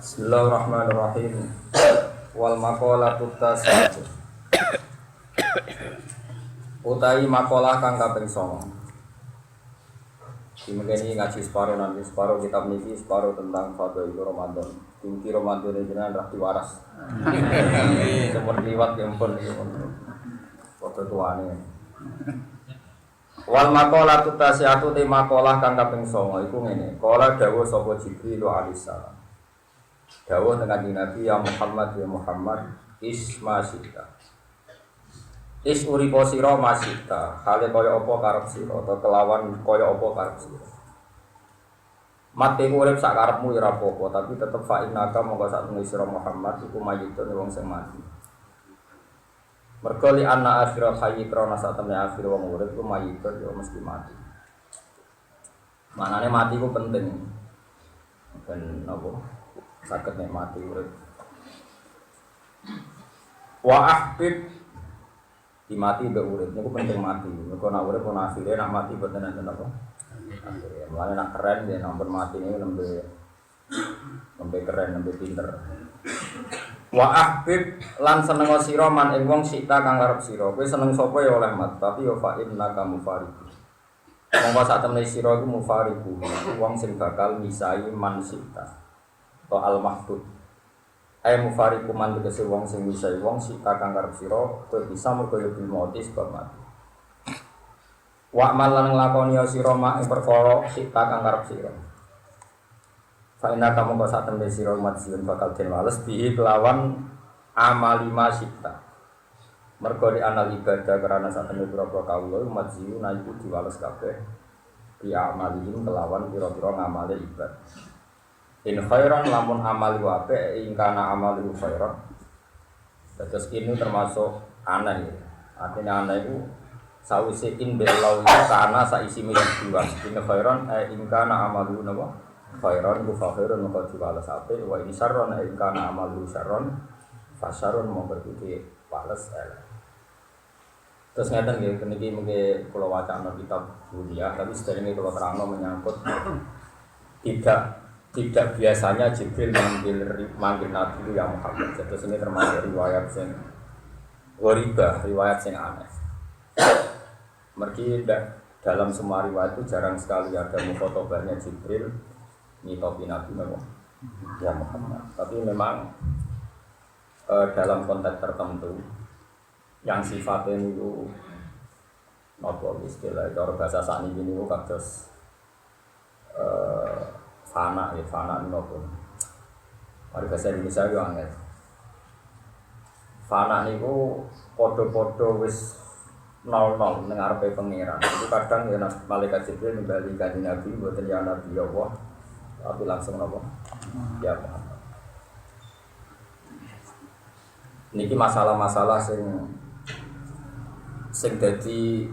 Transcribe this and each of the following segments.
Bismillahirrahmanirrahim. Wal maqalatu tasatu. Utai makalah kang kaping 9. Dimengkeni ngaji separo nanti separo kitab niki separo tentang fadhil Ramadan. Inti Ramadan jenengan ra diwaras. Amin. Liwat ya ampun iki. Foto tuane. Wal maqalatu tasatu te makalah kang kaping 9 iku ngene. Kala dawuh sapa Jibril alaihi salam. Dawuh dengan Nabi ya Muhammad isma sita. Is uripo sira masita, hale kaya apa karep sira atau kelawan kaya apa karep sira. Mati urip sak karepmu ya ora apa-apa, tapi tetep fa innaka mongko sak temene sira Muhammad iku mayitun wong sing mati. Mergo li anna akhirat hayy krana sak temene akhir wong urip iku mayitun ya mesti mati. Manane mati ku penting. Ben napa? Sakit nikmati urip. Wa ahbib dimati mbek urip niku penting mati. Mergo nek urip ana akhire nek mati boten enten apa. Akhire mulane nek keren ya nek mati niku nembe keren nembe pinter. Wa ahbib lan seneng sira man ing wong sita kang arep sira. Kowe seneng sapa ya oleh mat, tapi ya fa innaka mufariqu. Monggo sak temene sira iku mufariqu, wong sing bakal misai man sita. To al-mahdud ay mufariqu man tegese wong sing misai wong sita kang karep sira kowe bisa mergo yo mati sebab mati wa malan nglakoni sira mak ing perkara sita kang karep sira fa inna kamu kok sak tembe sira umat sira bakal den wales bihi kelawan amalima sita mergo di anal ibadah karena sak tembe pira-pira kawula umat sira naiku diwales kabeh bi amalihim kelawan pira-pira ngamale ibadah. In khairan lamun amali wape ingkana amali khairan. Terus ini termasuk aneh ya. Artinya aneh itu sawise in belau karena saisi milik dua. In khairan ingkana amali napa? Khairan ku khairan maka diwales ape wa in syarran ingkana amali syarran fasyarun monggo iki wales elek. Terus ngeten nggih niki mengke kula wacana kitab dunia tapi sedherenge kula terangno menyangkut tidak biasanya Jibril manggil Nabi itu yang Muhammad. Jadi ini termasuk riwayat yang gharibah, riwayat yang aneh. Mergi dalam semua riwayat itu jarang sekali ada mukhotobahnya Jibril ngitopi Nabi yang Muhammad. Tapi memang dalam konteks tertentu yang sifatnya itu nopo istilah cara bahasa sakniki niku kados fana nopo. Mari bahasa Indonesia yo angel. Fana niku padha-padha wis 00 ning ngarepe pangeran. Itu kadang ya malaikat Jibril nimbali kanjeng Nabi mboten ya Nabi Allah. Tapi langsung nopo? Ya Muhammad. Niki masalah-masalah sing dadi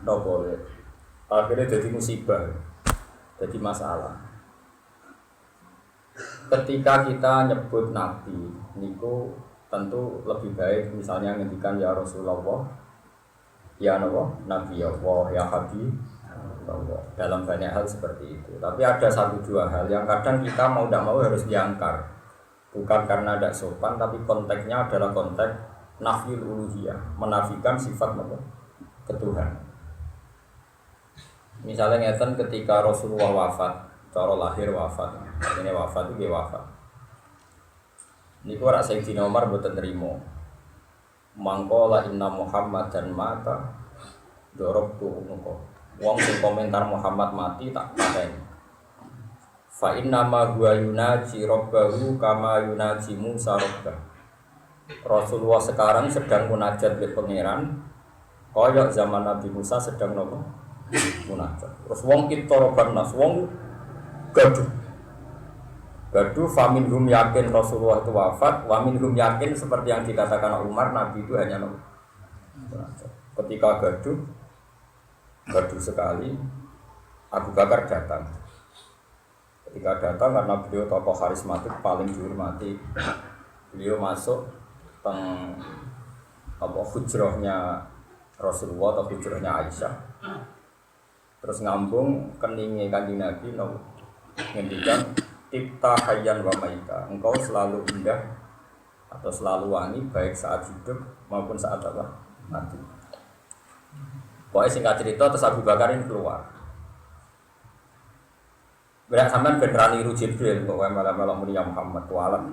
nopo ya. Akhirnya dadi musibah. Jadi masalah. Ketika kita nyebut Nabi, niku tentu lebih baik misalnya ngendikan ya Rasulullah, ya Nabi Allah, ya Habib Allah. Dalam banyak hal seperti itu. Tapi ada satu dua hal yang kadang kita mau tidak mau harus diangkar. Bukan karena tidak sopan, tapi konteksnya adalah konteks nafyul uluhiyah, menafikan sifat ketuhanan. Misalnya ngeten ketika Rasulullah wafat, cara lahir wafat, ini wafat itu dia wafat. Niku ora Sayyidina Umar mboten trimo. Mangkola inna Muhammad dan mata dorobtu ngono. Wong sing komentar Muhammad mati tak pateni. Fa inna ma huwa yunaji rabbahu kama yunaji Musa rabbah. Rasulullah sekarang sedang munajat dengan pangeran, kaya zaman Nabi Musa sedang nopo munajat. Terus wong kitoroban nas wong gaduh. Gaduh faminhum yakin Rasulullah itu wafat, waminhum yakin seperti yang dikatakan Umar, Nabi itu hanya nopo munajat. Ketika gaduh sekali, Abu Bakar datang. Ketika datang karena beliau tokoh karismatik paling dihormati, beliau masuk teng hujrahnya Rasulullah atau hujrahnya Aisyah. Terus ngambung keningnya Kanjeng Nabi ngendikan Tipta hayyan wa maita. Engkau selalu indah atau selalu wangi baik saat hidup maupun saat mati. Pokoknya singkat cerita, terus Abu Bakar ini keluar. Berak sampean beneran niru Jibril, pokoknya malam-malam mulia Muhammad walam.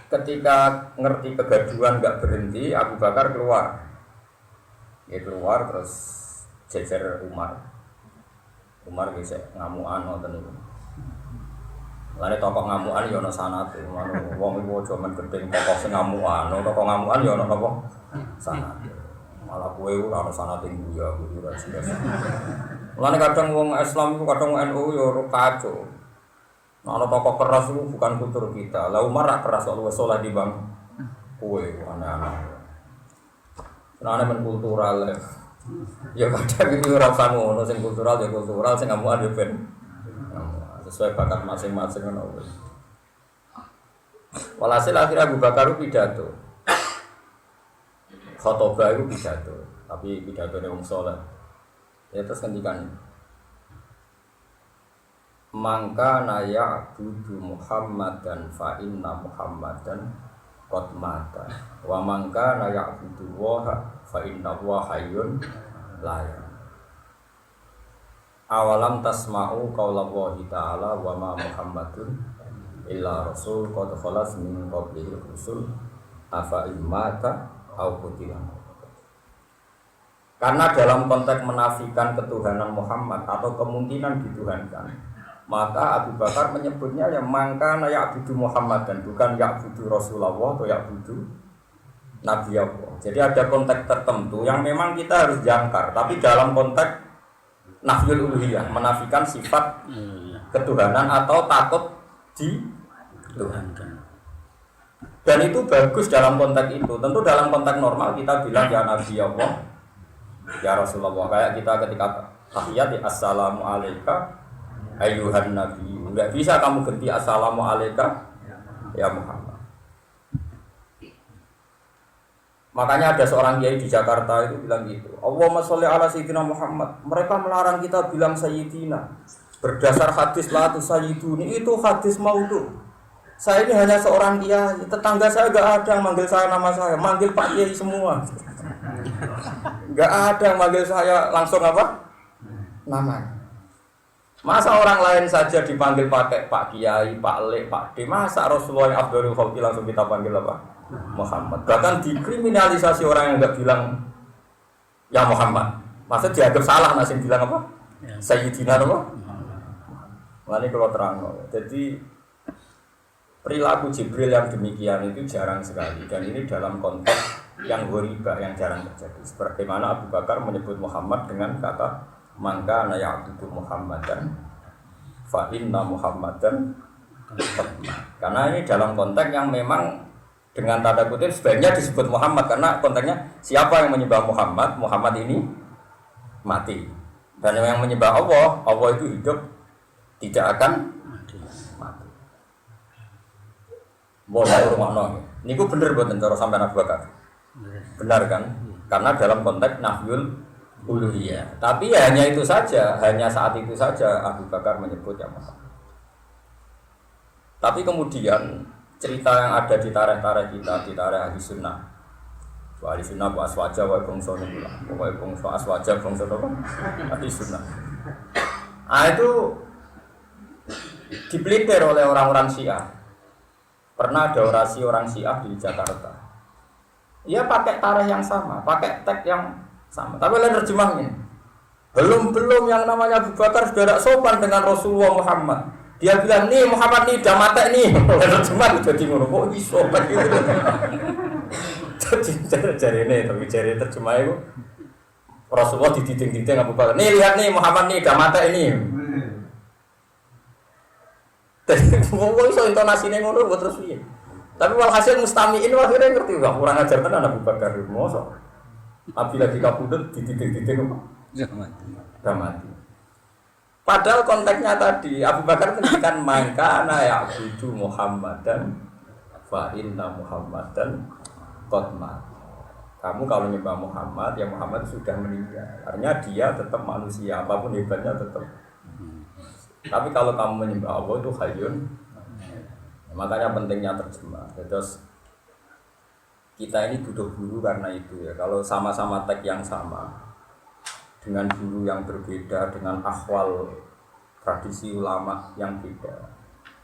Ketika ngerti kegaduhan nggak berhenti, Abu Bakar keluar. Dia keluar terus jejer Umar. Umar bisa ngamuan nonton itu. Lalu tokoh ngamuan ya ono sanate, wong iku aja men gedeng tokoh sing ngamuan, tokoh ngamuan ya ono apa? Sanate. Malah kowe ora ono sanate ya kudu ora jelas. Mulane kadang wong Islam itu kadang NU ya ora kacau. Nah, ana tokoh keras itu bukan kultur kita. Lah Umar rak keras kok wis saleh di bang kowe ana-ana. Senane men kultural. Ya kadang iki ora usah ngono sing kultural ya kultural sing ngamuan ya ben sesuai bakat masing-masing ngono. Walhasil akhirnya Abu Bakar pidato. Khotbah itu pidato, tapi pidatone wong saleh. Ya terus ngendikan mangka naya budu Muhammadan fa inna Muhammadan qad mata wa mangka naya budu wa fa inna wa hayyun la yamut. Awalam tasma'u qaulallahi ta'ala wa ma Muhammadun illa rasul qad khalas min qablihi rusul afa imata au qutila. Karena dalam konteks menafikan ketuhanan Muhammad atau kemungkinan dituhankan, maka Abu Bakar menyebutnya yang mangka ya'budu Muhammad dan bukan ya'budu Rasulullah atau ya'budu Nabi Allah. Jadi ada konteks tertentu yang memang kita harus jangkar, tapi dalam konteks nafyul uluhiyah, menafikan sifat ketuhanan atau takut dituhankan. Dan itu bagus dalam konteks itu. Tentu dalam konteks normal kita bilang ya Nabi Allah, ya Rasulullah. Kayak kita ketika tahiyat ya assalamu alayka ayyuhan nabi. Enggak bisa kamu ganti assalamu alayka ya Muhammad. Makanya ada seorang kiai di Jakarta itu bilang gitu, Allahumma sholli ala sayyidina Muhammad. Mereka melarang kita bilang sayyidina berdasar hadis la tu sayyiduni, itu hadis maudhu. Saya ini hanya seorang kiai, tetangga saya enggak ada yang manggil saya nama saya, manggil Pak Kiai semua. Enggak ada yang manggil saya langsung apa? Nama. Masa orang lain saja dipanggil pakai Pak Kiai, Pak Lek, Pak D. Masa Rasulullah yang Abdul Khalqi langsung kita panggil apa? Muhammad. Bahkan dikriminalisasi orang yang enggak bilang ya Muhammad. Masa dianggap salah nasi bilang apa? Sayyidina apa? Ini kalau terang. Jadi perilaku Jibril yang demikian itu jarang sekali, dan ini dalam konteks yang ghoribah yang jarang terjadi. Sebagaimana Abu Bakar menyebut Muhammad dengan kata mangka naya'budu Muhammadan fa inna Muhammadan. Karena ini dalam konteks yang memang dengan tanda kutip sebaiknya disebut Muhammad, karena konteksnya siapa yang menyembah Muhammad, Muhammad ini mati. Dan yang menyembah Allah, Allah itu hidup, tidak akan mati. Boleh rumah nong. Niku bener buatan cara sampai Abu Bakar. Benar kan? Karena dalam konteks nafyul uluhiyah. Tapi ya hanya itu saja, hanya saat itu saja Abu Bakar menyebut ya Muhammad. Tapi kemudian cerita yang ada di tarikh-tarikh kita, di tarikh ahli sunnah. Ahli sunnah bu aswaja wa bangsa nula. Pokoknya bangsa aswaja bangsa apa? Ahli sunnah. Itu dipeliter oleh orang-orang Syiah. Pernah ada orasi orang Syiah di Jakarta. Ia pakai tarikh yang sama, pakai teks yang sama. Tapi lain terjemahnya. Belum yang namanya Abu Bakar sudah tidak sopan dengan Rasulullah Muhammad. Dia bilang, nih Muhammad nih udah mati nih. Terjemah jadi ngono kok iso gitu. Jadi jari ini, tapi jari terjemah itu Rasulullah dididing-diding Abu Bakar. Nih lihat nih Muhammad nih udah mati ini. Jadi ngomong iso intonasinya ngono buat terus piye. Tapi walhasil mustamiin akhirnya ngerti enggak kurang ajar tenan Abu Bakar mosok. Abi lagi kabudut dididing-diding kok. Udah mati. Padahal konteksnya tadi Abu Bakar menjadikan mangkana ya'budu Muhammadan fa inna Muhammadan qad mat. Kamu kalau menyembah Muhammad, ya Muhammad sudah meninggal. Artinya dia tetap manusia, apapun hebatnya tetap. Tapi kalau kamu menyembah Allah itu hayyun. Makanya pentingnya terjemah. Terus kita ini butuh guru karena itu ya. Kalau sama-sama teks yang sama dengan guru yang berbeda, dengan akhwal tradisi ulama yang beda,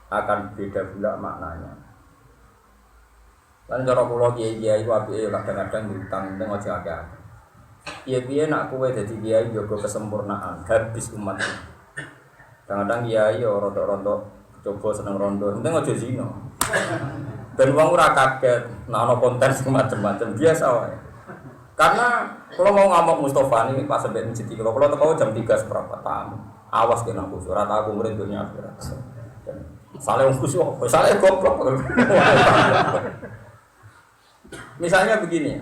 akan beda pula maknanya. Kan cara kula kiai-kiai ku apike kadang-kadang ngutang ning aja akeh. Piye-piye nak kowe dadi kiai jaga kesempurnaan, habis umat. Kadang-kadang kiai yo rada-rada coba seneng rondo, penting aja zina. Ben wong ora kaget, nek ana konten macam-macam biasa wae. Karena kalau mau ngamuk Mustafa ini pas sampai masjid kalau teko jam 3 seperempat tamu. Awas kena kusuk, ora tak aku murid dunia akhirat. Sale wong kusuk, sale goblok. Misalnya begini.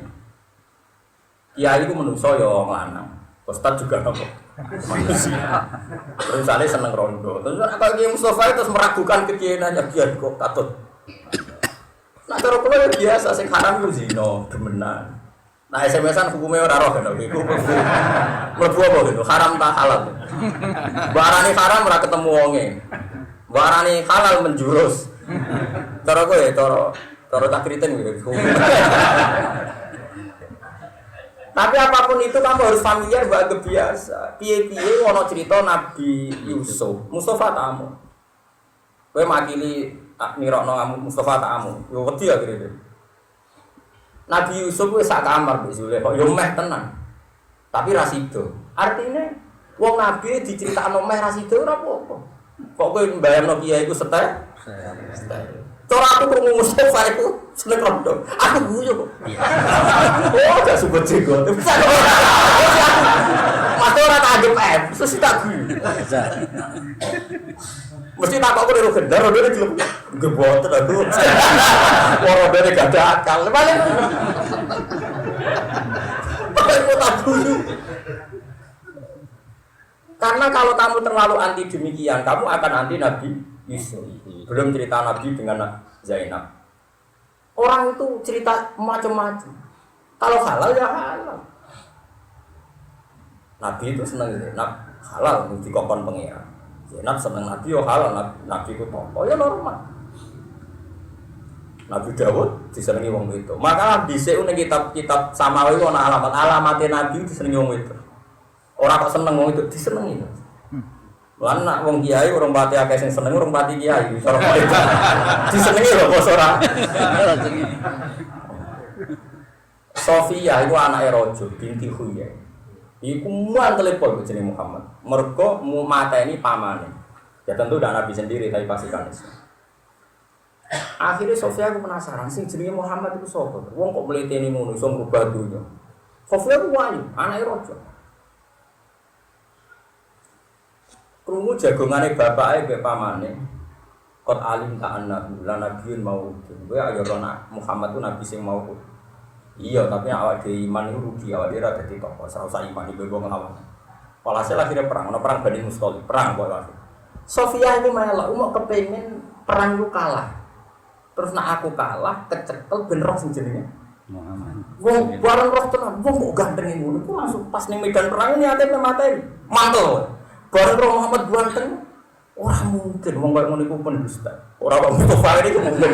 Kiai itu menungso ya wong lanang. Ustaz juga nopo. Manusia. Terus sale seneng rondo. Terus kalau Kiai Mustafa itu meragukan kekiaiannya kiai kok katut. Nah cara kula biasa sing haram ku zina, demenan. Nah SMS-an hukumnya ora roh kan iku. Mlebu apa gitu? Haram ta halal. Barane haram ora ketemu wonge. Barane halal menjurus. Cara kowe cara tak kriten gitu. Tapi apapun itu kamu harus familiar mbak biasa. Piye-piye ono cerita Nabi Yusuf, Mustafa tamu. Kowe makili nirokno Mustafa tamu. Yo wedi akhire. Nabi Yusuf wis sak kamar mbek Zulaikha, yo meh tenan. Tapi ra sido. Artine wong nabi diceritakno meh ra sido ora apa-apa. Kok kowe mbayangno kiai iku setek? Cara aku krungu Mustafa iku seneng rondo. Aku guyu kok. Oh, gak sebut jenggot. Mas ora tak anggap terus tak guyu. Mesti tak kok karo gendar rondo iki lho. Geboten aku. Rondo gak ada akal. Paling tak guyu. Karena kalau kamu terlalu anti demikian, kamu akan anti Nabi Yusuf. Belum cerita Nabi dengan Zainab. Orang itu cerita macam-macam. Kalau halal ya halal. Nabi itu senang Zainab halal di kokon pengira. Zainab senang Nabi yo halal, Nabi itu tokoh ya normal. Nabi Dawud disenangi wong itu. Maka dhisik ning kitab-kitab Samawi ana alamat Nabi disenangi wong itu. Ora kok seneng wong itu disenengi. Lan nak wong kiai urung pati akeh sing seneng urung pati kiai. Cara disenengi lho bos ora. Sofia iku anake raja binti Huyai. Iku muan telepon jenenge Muhammad. Mergo mu mateni pamane. Ya tentu ndak nabi sendiri tapi pasti kan. Akhirnya Sofia aku penasaran sing jenenge Muhammad itu sapa? Wong kok mliteni ngono iso ngrubah dunya. Sofia ku wayu, anake raja. Krungu jagongane bapake mbek pamane. Qad alim ta annahu la nabiyyun maudun. Kowe ayo ana Muhammad ku nabi sing mau. Iya, tapi awak dhewe iman iku rugi, awak dhewe ora dadi tokoh, ora usah iman iku wong nglawan. Walhasil akhirnya perang, ana perang Bani Musthalib, perang kok wae. Sofia itu melok mau kepengin perang lu kalah. Terus nak aku kalah, kecekel ben roh sing jenenge Muhammad. Wong bareng roh tenan, wong kok ganteng ngono iku langsung pas ning medan perang ini ate mateni. Mantul. Bareng roh Muhammad ganteng. Ora mungkin wong koyo ngono iku pendusta. Ora kok Mustafa iki mungkin.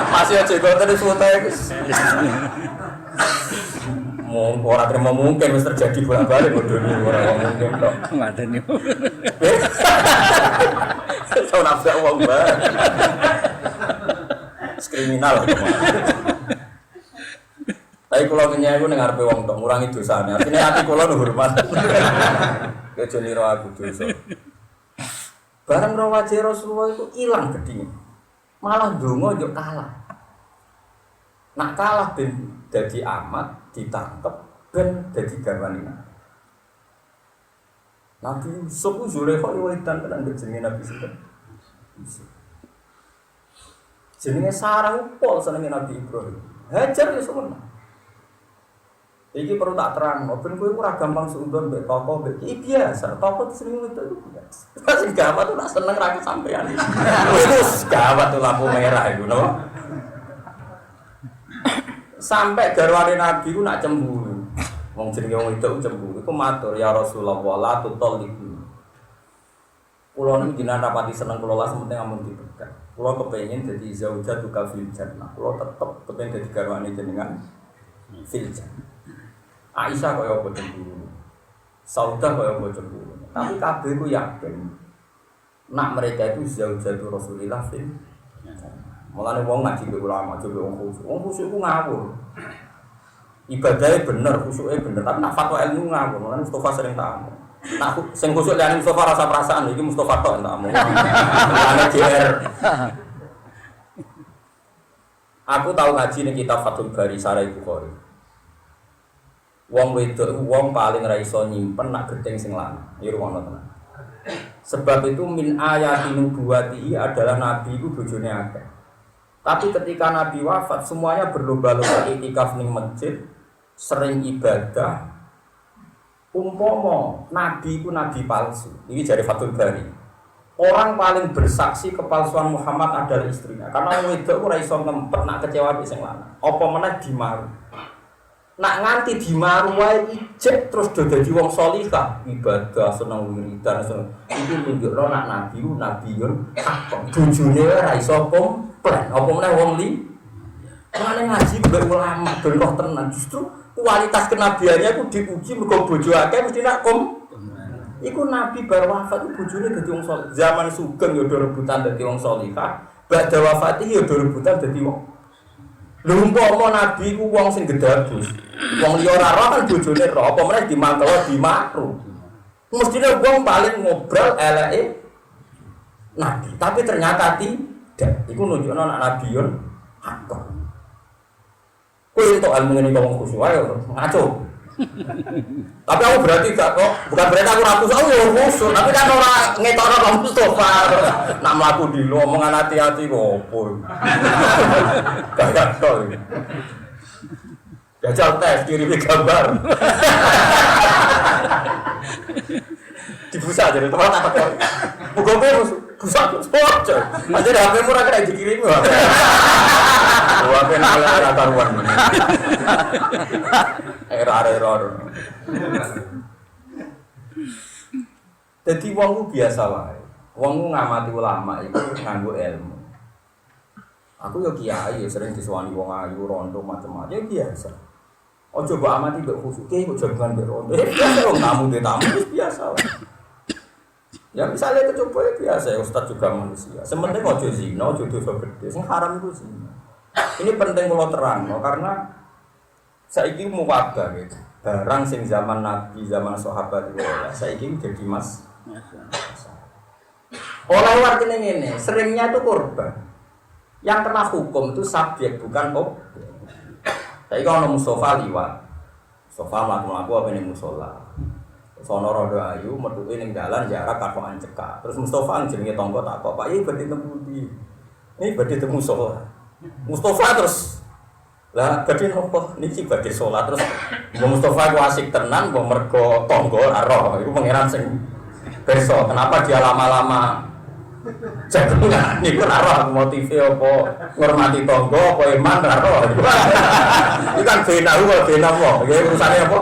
Masih aja kok terus fotoe wis. Mung ora terima mungkin wis terjadi bolak-balik bodone ora mungkin tok. Ngadeni. Sono nafsu wong bae. Kriminal. Saya kalau kenyang aku dengar pewong tok ngurangi dosanya. Artinya hati kalau hormat. Kecuali aku dosa. Barang rawaje Rasulullah itu hilang gedine. Malah donga yo kalah. Nak kalah ben dadi amat ditangkep ben dadi garwane. Nabi Yusuf Zulaikha wedan tenan jenenge Nabi sinten? Jenenge Sarah pol senenge Nabi Ibrahim. Hajar ya semono. Iki perlu tak terang, ben kowe ora gampang suudon mbek toko mbek iki biasa, toko sering itu biasa. Sing gawat tuh nak seneng ra kesampean. Wis gawat tuh lampu merah iku no. Sampai garwane Nabi ku nak cemburu. Wong jenenge wong itu cemburu, iku matur ya Rasulullah la tutalliqu. Kulo niku jenengan rapati seneng kula lah sementing amun diberkah. Kulo kepengin dadi zaujatu kafil jannah. Kulo tetep kepengin dadi garwane jenengan fil jannah. Aisyah kaya apa cemburu, Saudah kaya apa cemburu. Tapi kabeh ku yakin nak mereka itu zaujatu Rasulillah fil. Mulane wong ngaji ke ulama, coba wong khusyuk. Wong khusyuk ku ngawur. Ibadahnya bener, khusyuknya bener, tapi nak fatwa ilmu ngawur. Mulane Mustafa sering tamu. Nak sing khusyuk liyane Mustafa rasa perasaan, iki Mustafa tok entak omong. Mulane JR. Aku tahu ngaji ning kitab Fathul Bari Sahih Bukhari. Wong wedok wong paling ra iso nyimpen nak gething sing lanang. Iki rumono tenan. Sebab itu min ayatin nubuwatihi adalah nabi iku bojone akeh. Tapi ketika nabi wafat semuanya berlomba-lomba iktikaf ning masjid, sering ibadah. Umpama nabi iku nabi palsu. Iki jare Fathul Bari. Orang paling bersaksi kepalsuan Muhammad adalah istrinya. Karena wong wedok ora iso ngempet nak kecewa mbek sing lanang. Apa meneh dimaru. Nak nganti dimaru wae ijek terus do dadi wong salihah, ibadah seneng wiridan seneng. Iki nunjukno nak nabiyun hak. Bojone ora iso komplain. Apa meneh wong li. Mane ngaji mbek ulama ben roh tenan. Justru kualitas kenabiannya ku diuji mergo bojo akeh mesti nak iku nabi bar wafat bojone dadi wong saleh. Zaman sugeng ya do rebutan dadi wong salihah. Badha wafat ya do rebutan dadi wong. Lha umpama nabi ku wong sing gedabus. Wong liya ora roh kan bojone roh, apa meneh dimantel dimakru. Mestine wong paling ngobrol eleke nabi, tapi ternyata tidak. Iku nunjukno anak nabiyun hak. Kowe entuk ilmu ngene wong khusyuk ae ngaco. Tapi aku berarti gak kok, bukan berarti aku ratus aku ya khusyuk, tapi kan ora ngetokno kok Mustofa. Nak mlaku dilo omongan hati-hati kok opo. Gak kok. Jajal tes kirimi gambar. Dibusa jadi teman tak kok. Muga-muga busa sport. Aja HP-mu ora kena dikirim kok. Wah, kenal ora karuan. Error. Jadi wong ku biasa wae. Wong ku ngamati ulama iku nganggo ilmu. Aku yo kiai sering disowani wong ayu rondo macam-macam ya biasa. Ojo mbok amati mbok khusyuk kok jagungan mbok rondo. Biasa wong tamu de tamu biasa wae. Ya misalnya kecoba ya biasa ya Ustaz juga manusia. Sementing ojo zina, ojo dosa gede. Sing haram itu zina. Ini penting kalau terang, karena saiki muwabah gitu. Barang sing zaman Nabi, zaman sahabat itu, saiki jadi mas. Oleh artinya ini, seringnya itu korban. Yang kena hukum itu subjek bukan objek. Saiki ono Mustafa liwat. Mustafa mlaku-mlaku apa ning musala. Sono rodo ayu metuke ning dalan jarak kakokan cekak. Terus Mustafa jenenge tangga tak kok, Pak, iki badhe temu ndi? Ini badhe temu musala. Mustafa terus lah badhe nopo niki badhe salat terus Mustafa ku asik tenan mbok mergo tangga ora roh iku pangeran sing pirsa kenapa dia lama-lama jagungan niku ora roh motive apa ngurmati tangga apa iman ora roh iki kan benahu benawa iki urusane apa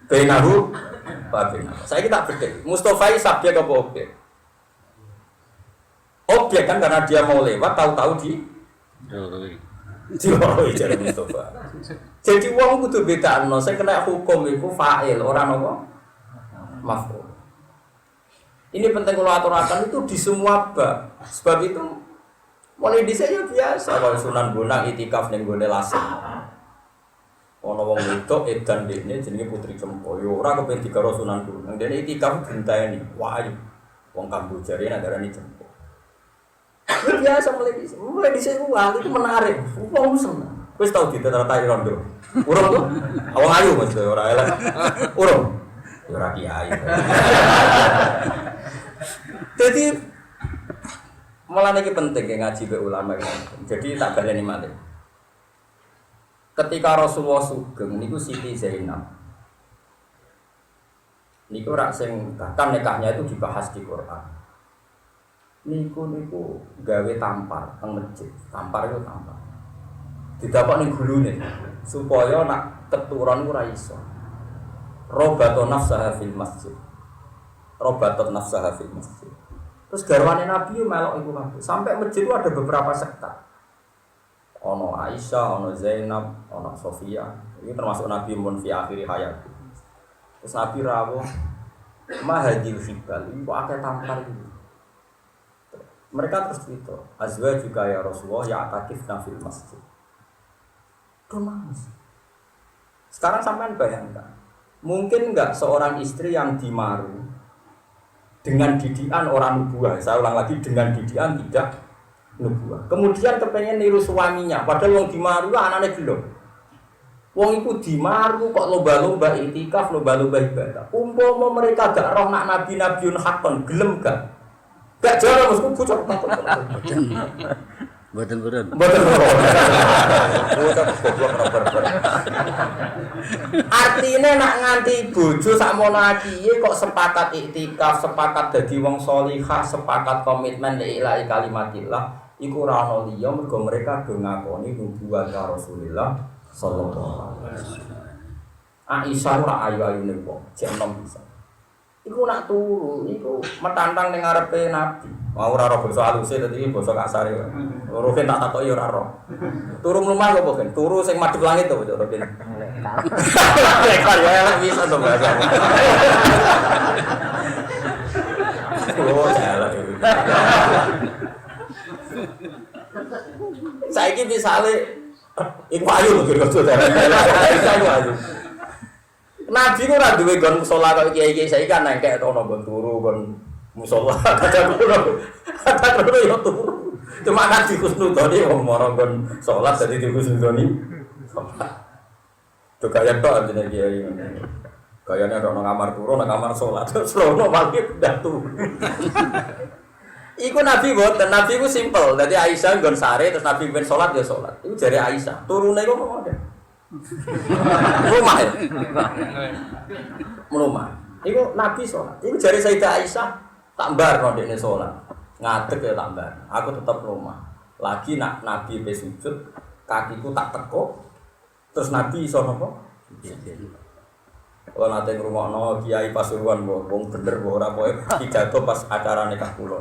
benahu benawa saiki tak bedhe Mustafa iki subjek apa objek objek kan karena dia mau lewat tahu-tahu di Dioroi jare Mustafa. Jadi wong kudu bedakno sing kena hukum iku fa'il ora napa? Maf'ul. Ini penting kula aturaken itu di semua bab. Sebab itu mulai dhisik ya biasa kalau Sunan Bonang itikaf ning gone lasem. Ana wong wedok edan dene jenenge Putri Cempo. Yo ora kepen digaro Sunan Gunung. Nang dene itikaf genteni. Wah, wong Kamboja rene ndarani Cempo. Lu biasa mulai di sini itu menarik. Wong seneng. Wis tau ditertarik rondo. Urung tuh. Awang ayu maksudnya ora elek. Urung. Ya ora kiai. Jadi malah ini penting ya ngaji be ulama ini. Jadi tak baleni malih. Ketika Rasulullah sugeng niku Siti Zainab. Niku rak sing bahkan nikahnya itu dibahas di Quran. Niku gawe tampar teng masjid. Tampar itu tampar. Didapak ning gulune supaya nak keturunan ora iso. Robatun nafsaha fil masjid. Robatun nafsaha fil masjid. Terus garwane Nabi melok iku kabeh. Sampai masjid itu ada beberapa sekta. Ono Aisyah, ono Zainab, ono Sofia. Ini termasuk Nabi mun fi akhir hayat. Terus Nabi rawuh mahadil hibal. Ini kok akeh tampar iki. Mereka terus itu, azwa juga ya Rasulullah ya atakif nafil masjid. Kemas. Sekarang sampean bayangkan, mungkin enggak seorang istri yang dimaru dengan didikan orang nubuah. Saya ulang lagi, dengan didikan tidak nubuah. Kemudian kepengen niru suaminya, padahal wong dimaru anaknya belum. Wong iku dimaru kok lomba-lomba itikaf, lomba-lomba ibadah. Umpama mereka gak roh nak nabi-nabiun hakon, gelem gak? Gak jare mesti bocor takut. Mboten purun. Mboten purun. Bocor goblok ora. Artine nak nganti bojo sakmono akiye kok sepakat iktikaf, sepakat dadi wong shalihah, sepakat komitmen la ilaha kalimatillah, iku ora ana liya mergo mereka do ngakoni nubuwah Rasulullah sallallahu alaihi wasallam. Aisyah ora ayu-ayune wong, jek enom bisa. Iku nak turu, iku metantang ning ngarepe Nabi. Mau ora roh basa aluse dadi basa kasare. Roken tak takoki ora roh. Turu mlumah kok ben? Turu sing madhep langit to, Roken. Lekar ya elek bisa to bahasa. Oh, elek. Saiki misale iku ayu lho kira-kira saudara. Ayu. Nabi ku ora duwe gon musala kok kiai-kiai saiki kan nengkek to ono gon turu gon musala kadang turu. Kadang turu yo turu. Cuma kan dikusnudoni wong mara gon salat dadi dikusnudoni. Tuh kaya tok jenenge kiai. Kayane ono kamar turu, ono kamar salat. Slono malah udah turu. Iku Nabi boten, Nabi ku simpel. Dadi Aisyah gon sare terus Nabi ben salat ya salat. Iku jare Aisyah. Turune kok ngono. Rumah ya? Rumah. Iku Nabi sholat. Iku jari Sayyidah Aisyah tak bar ndekne sholat. Ngadeg ya tak bar. Aku tetap rumah. Lagi nak Nabi pe sujud, kakiku tak tekuk. Terus Nabi iso napa? Kalau nate ngrungokno Kiai Pasuruan wong bener ora pokoke pidato pas acara nikah kula.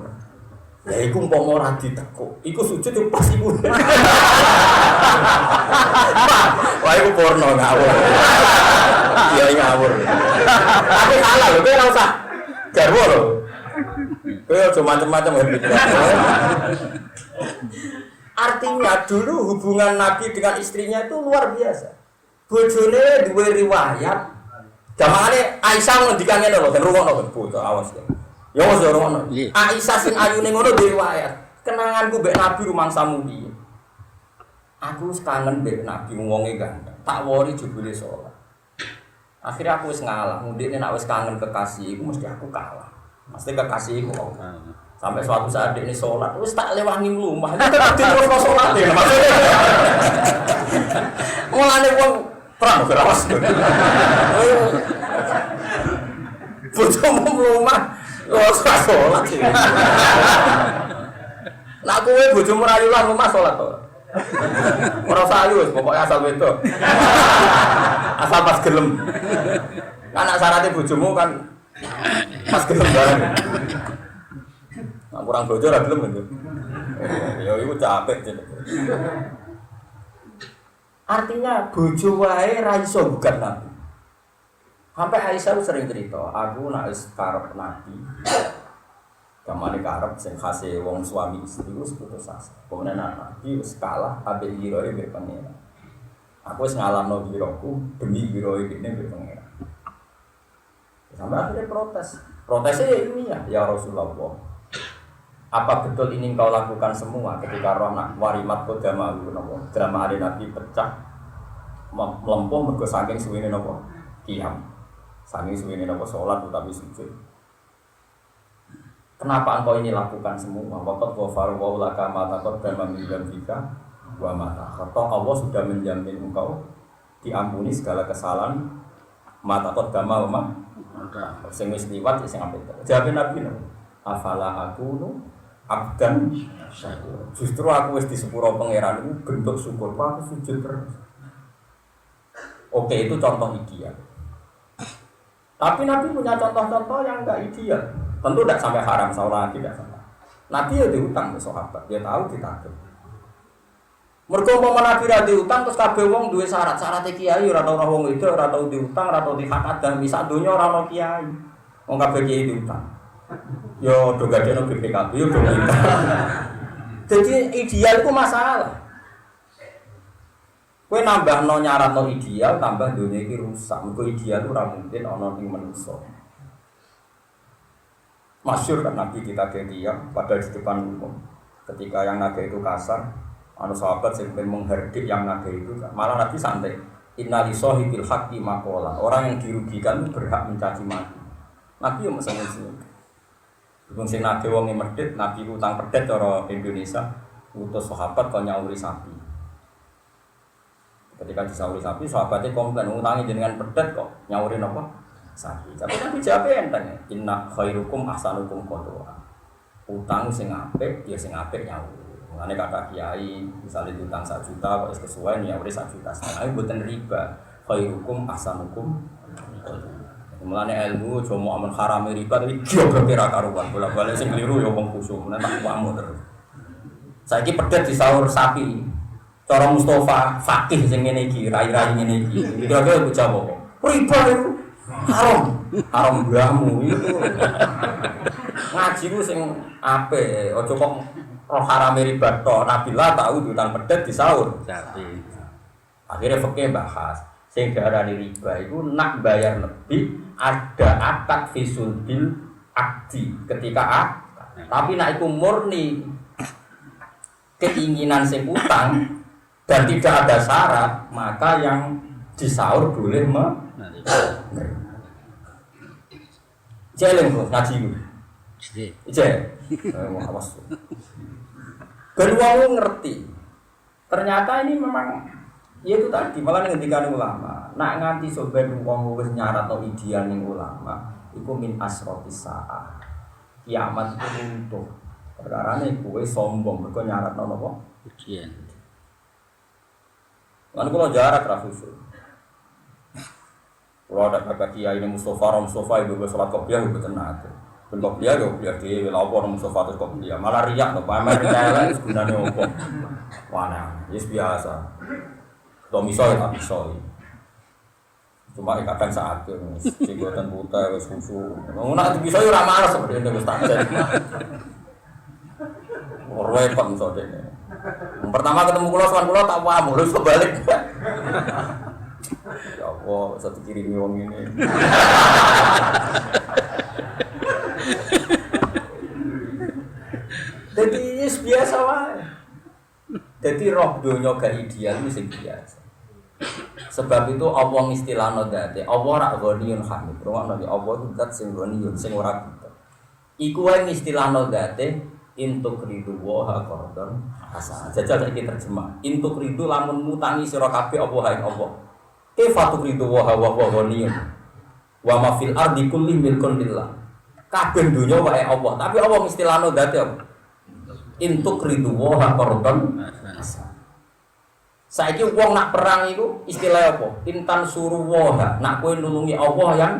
Ya iku umpama ora ditekuk, iku sujud yo pas iku. Wah iku porno ngawur. Iya ngawur. Tapi salah lho, kowe ora usah garwo lho. Kowe aja macam-macam Artinya dulu hubungan Nabi dengan istrinya itu luar biasa. Bojone duwe riwayat. Jamane Aisyah ngendikan ngene lho, ben rungokno bocah awas ya. Ya wis ora ngono. Aisyah sing ayune ngono riwayat. Kenanganku mbek Nabi rumangsamu iki. Aku wis kangen mbek Nabi wonge ganteng. Tak wori jebule salat. Akhirnya aku wis ngalah. Mundine nek wis kangen kekasih iku mesti aku kalah. Mesti kekasih iku kok. Sampai suatu saat ini salat wis tak lewangi mlumah. Tetep terus salat ya. Mulane wong perang kerawas. Bojomu mlumah. Ora salat. Lah kowe bojomu rayu lan omah salat to. Ora usah ayu wis pokoke asal wedok. Asal pas gelem. Anak syaratnya bojomu kan pas gelem bareng. Nah, kurang bojo ora gelem gitu. Ya iku capek jenenge. Artinya bojo wae ra iso gugat Nabi. Sampai Aisyah sering cerita, aku nak wis karep Nabi. Kamane karep sing khase wong suami istri wis putus asa. Pokoknya Nabi wis kalah ambek irahe mbek pangeran. Aku wis ngalamno biroku demi biro iki ning pengen. Sampai akhirnya protes. Protesnya ya ini ya Rasulullah. Apa betul ini kau lakukan semua ketika roh nak warimat kodama drama ada Nabi pecah melempuh mergo saking suwene napa qiyam. Saking suwene napa salat utawi sujud. Kenapa engkau ini lakukan semua? Waqad ghafara wa laka ma taqaddama min dzambika wa ma ta'akhkhara. Allah sudah menjamin engkau diampuni segala kesalahan ma taqaddama wa ma sing wis liwat sing apik. Jawab Nabi afala akunu abdan syakur. Justru aku wis disepuro pangeran itu bentuk syukur, aku sujud terus. Oke, itu contoh ideal. Tapi Nabi punya contoh-contoh yang enggak ideal. Tentu tidak sampai haram, salah tidak sampai. Nabi ya diutang ke sahabat, dia tahu ditagih. Mergo umpama Nabi ra diutang terus kabeh wong duwe syarat-syarat kiai ora tau wong itu ora tau diutang, ora tau dihakadan, misak donya ora ono kiai. Wong kabeh kiai diutang. Yo do gadekno BPKB yo do kita. Jadi ideal itu masalah. Kowe nambahno nyaratno ideal, tambah dunia iki rusak. Mergo ideal ora mungkin ana ning manusa. Masyhur kan Nabi kita ketiak pada di depan umum. Ketika yang naga itu kasar, anu sahabat sing menghardik yang naga itu, malah Nabi santai. Inna li sahibil haqqi maqala. Orang yang dirugikan berhak mencaci maki. Nabi yo mesen-mesen. Wong sing nagih wong medhit, Nabi utang pedet cara Indonesia, utus sahabat kok nyauri sapi. Ketika disauri sapi, sahabatnya komplain, utangi jenengan pedet kok nyauri napa? Sapi. Tapi Nabi jawab enteng, inna khairukum ahsanukum qadwa. Utang sing apik, ya sing apik nyauri. Mulane kata kiai, misalnya utang 1 juta kok wis kesuwen nyauri 1,5 juta. Ayo mboten riba. Khairukum ahsanukum qadwa. Mulane ilmu aja mau amen haram riba tapi geografi ra karuan bola-bali sing keliru ya wong kusuk menawa tak wamu terus. Saiki pedet disaur sapi. Cara Mustafa fakih sing ngene iki, rai-rai ngene iki. Kira-kira bocah apa? Riba itu haram. Haram mbahmu itu. Ngaji ku sing apik, aja kok roh haram riba tok. Nabilah tahu diutang pedet disaur sapi. Akhirnya fakih bahas sing diarani riba itu nak bayar lebih ada akad fisul bil akdi ketika tapi nak iku murni keinginan sing utang dan tidak ada syarat maka yang disaur boleh jeleng kok ngaji ku awas kedua ngerti ternyata ini memang ya itu tadi, malah ngendikan ulama. Nak nganti sobat wong wis nyaratno ideal ning ulama, iku min asrotis saah. Kiamat itu runtuh. Perkarane kowe sombong mergo nyaratno napa? Ideal. Lan kula jarak ra khusus. Kula ada kakak kiai ini Mustafa ibu salat qobliyah mboten nate. Ben qobliyah yo biar dhewe lha opo Mustafa terus qobliyah. Malah riyak to, pamer kaya gunane opo. Wana, wis biasa. Kalau misalnya tak bisa, cuma kadang saat itu, singgotan buta, wes khusyuk. Nak bisa ya ramah seperti itu, wes takjil. Repot misalnya. Pertama ketemu kulo, soal kulo tak paham, harus kebalik. Ya Allah, satu kiri wong ini. Jadi biasa wae. Jadi roh dunia gak ideal itu sing biasa. Sebab itu Allah istilahno date. Allah ra ghaniyun hamid. Rungokno Allah itu zat sing ghaniyun sing ora kita. Iku wae istilahno date intuk ridu wa qardon hasan. Jajal iki terjemah. Intuk ridu lamun mutangi sira kabeh apa ing Allah. Kaifatuk ridu wa ghaniyun. Wa ma fil ardi kulli milkun lillah. Kabeh dunya wae Allah. Tapi Allah istilahno date apa? Intuk ridu wa qardon saiki wong nak perang itu istilah apa? Intan suruh waha. Nak kowe nulungi Allah yang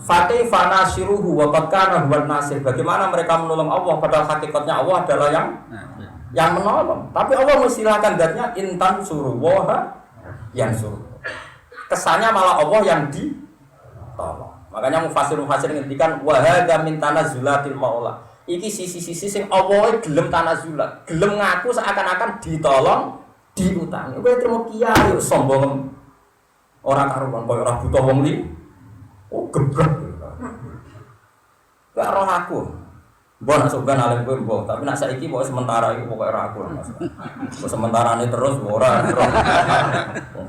Fatih fanasiruhu wa qad kana huwan nasir. Bagaimana mereka menolong Allah padahal hakikatnya Allah adalah yang menolong. Tapi Allah mengistilahkan zatnya intan suruh waha yang suruh. Kesannya malah Allah yang ditolong. Makanya mufasir ngendikan wa hadza min tanazzulatil maula. Iki sisi-sisi sing Allah gelem tanazulat, gelem ngaku seakan-akan ditolong diutangi. Kowe terima kiai sombong. Ora karuan koyo ora butuh wong li. Oh geblek. Gak roh aku. Mbok nak sogan alim kowe mbok, tapi nak saiki pokoke sementara iku pokoke ora aku Mas. Sementarane terus ora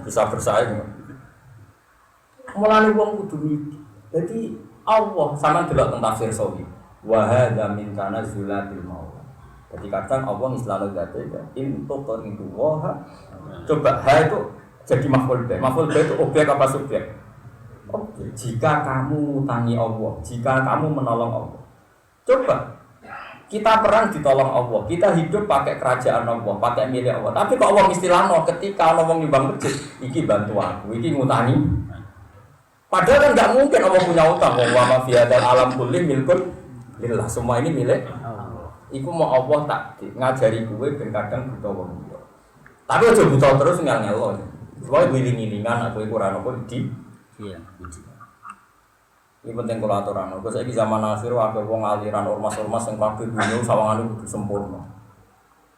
bisa bersaing. Mulane wong kudu mikir. Dadi Allah sampean delok teng tafsir Sawi. Wa hadza min kana zulatil maut. Jadi kadang Allah istilah zate itu wa. Coba ha itu jadi maf'ul be. Maf'ul be itu objek apa subjek? Objek. Jika kamu utangi Allah, jika kamu menolong Allah. Coba kita perang ditolong Allah, kita hidup pakai kerajaan Allah, pakai milik Allah. Tapi kok Allah istilahno ketika ana wong nyumbang masjid, iki bantu aku, iki ngutangi. Padahal kan enggak mungkin Allah punya utang. Wa ma fi hadzal alam kulli milkun lillah. Semua ini milik Allah. Iku mau Allah tak ngajari kowe ben kadang buta wong liya. Tapi aja buta terus ngel-ngelo. Soale wiling-wilingan aku iku ora napa di. Iya, ini penting kalau aturan. Kalau saya di zaman akhir ada wong aliran ormas-ormas yang kabeh dunia sawangane kudu sempurna.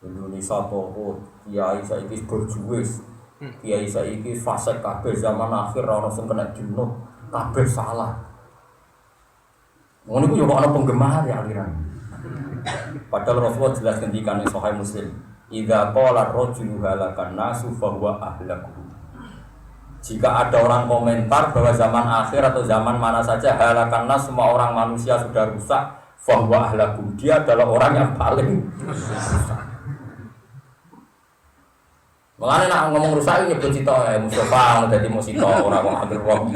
Indonesia tokoh kiai saiki berjuwis, kiai saiki fasik kabeh zaman akhir ora ono sing kena dibunuh, kabeh salah. Ngono iku yo ana penggemar ya aliran. Padahal Rasulullah jelas ngendikan ing Sahih Muslim, "Idza qala ar-rajulu halakan nasu fa huwa ahlaku." Jika ada orang komentar bahwa zaman akhir atau zaman mana saja halakanlah semua orang manusia sudah rusak, fahuwa ahlakum, dia adalah orang yang paling rusak. Makanya nak ngomong rusak ini nyebut cito Mustafa, jadi musito orang hampir wong.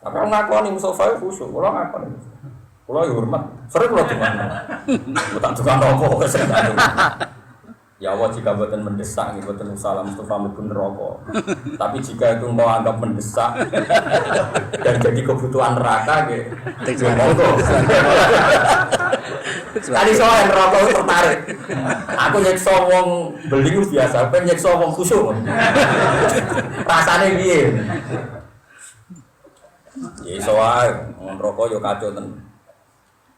Tapi orang ngakoni Mustafa khusyuk, orang ngakoni. Kalau ya hormat, sering kalau tukang, bukan tukang rokok, sering ada. Ya Allah jika buatan mendesak, buatan usaha Mustafa mungkin rokok. Tapi jika itu mau anggap mendesak dan jadi kebutuhan neraka, gitu. Kali soal rokok itu tertarik. Aku nyekso wong beli biasa, aku nyekso wong khusyuk. Rasanya gini. Ya soal rokok yo kacau ten.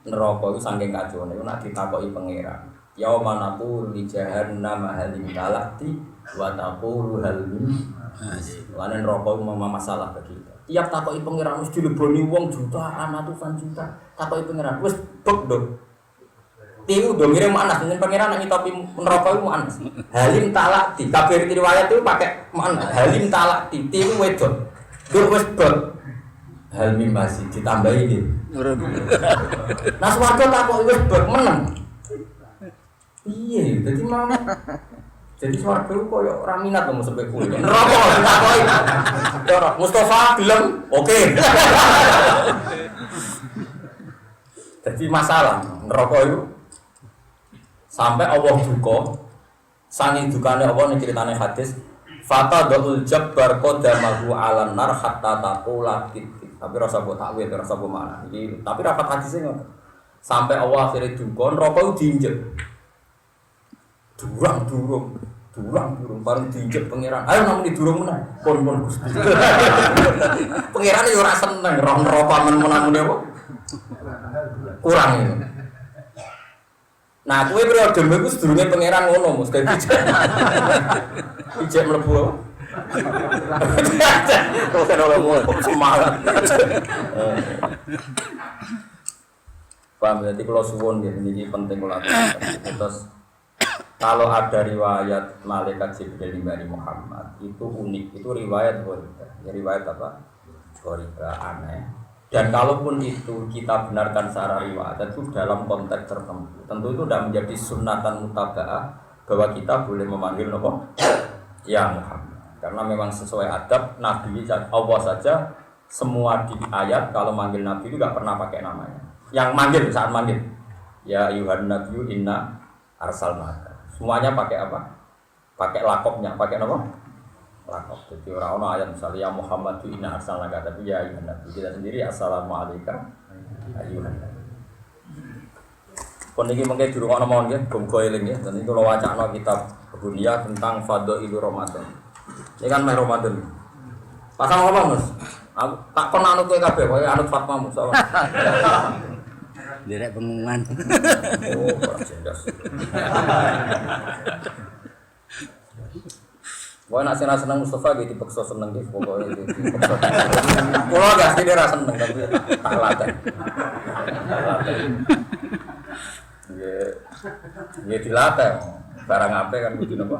Neraka itu saking kacau nih, nak ditakoki pangeran. Yauma naqulu li jahannam halim talati wa taqulu hal min mazid. Lan neraka memang masalah bagi kita. Tiap takoki pangeran mesti dileboni wong jutaan, ratusan juta. Takoki pangeran wis bek dong. Tiu do ngirim anas dengan pangeran nang tapi neraka iku anas. Halim talati, kabeh riwayat itu pakai mana? Halim talati, tiu wedok. Dur wis bek. Hal min mazid ditambahi iki. Nah swarga takoki wis bek meneng. Iya, jadi mana? Jadi suara itu koyo ora minat mau sampai kulit. Neraka takoi. Mustafa bilang, "Oke." Jadi masalah neraka itu sampai Allah duka, saking dukane Allah ning ceritane hadis, "Fatadul jabbar qadamahu 'alan nar hatta taqula titik." Tapi rasa mbok takwil, rasa mbok mana. Iki tapi rapat hadisnya ngono. Sampai Allah akhirnya duka, neraka itu diinjek. Durung bareng diinjek pangeran. Ayo nang durung meneh. Pun Gusti. Pangeran yo ora seneng roh neraka men-menamune apa? Kurang itu. Nah, kowe periode iku sedurunge pangeran ngono, mesti ijek mlebu apa? Kok kena orang semangat. Paham, jadi kalau suwun ini penting kalau terus kalau ada riwayat malaikat Jibril dari Muhammad itu unik, itu riwayat ghoribah. Ya, riwayat apa? Ghoribah, aneh. Dan kalaupun itu kita benarkan secara riwayat itu dalam konteks tertentu, tentu itu tidak menjadi sunnatan mutaba'ah bahwa kita boleh memanggil apa? Ya Muhammad. Karena memang sesuai adab Nabi Allah saja semua di ayat kalau manggil Nabi itu tidak pernah pakai namanya. Yang manggil saat manggil, ya Yuhan Nabiyu inna arsalnaka. Semuanya pakai apa? Pakai lakopnya, pakai apa? Lakop. Jadi orang-orang ayat misalnya ya Muhammad inna arsalnaka, tapi ya ayuhan nabi. Kita sendiri assalamualaikum ayuhan nabi. Kon iki mengke dirungokno mawon nggih, muga eling ya. Dan itu lo wacana kitab Bunia tentang Fadhailur Ramadan. Ini kan meh Ramadan. Pasang apa, Mas? Aku tak kon anut kowe kabeh, kowe anut Fatma Musa. Direk pengumuman. Oh, jelas. Wah nak senang Mustafa gitu dipaksa seneng gitu pokoknya dipaksa. Kalau gak sih dia rasa seneng tapi tak latih. Ya dilatih. Barang apa kan gitu nopo.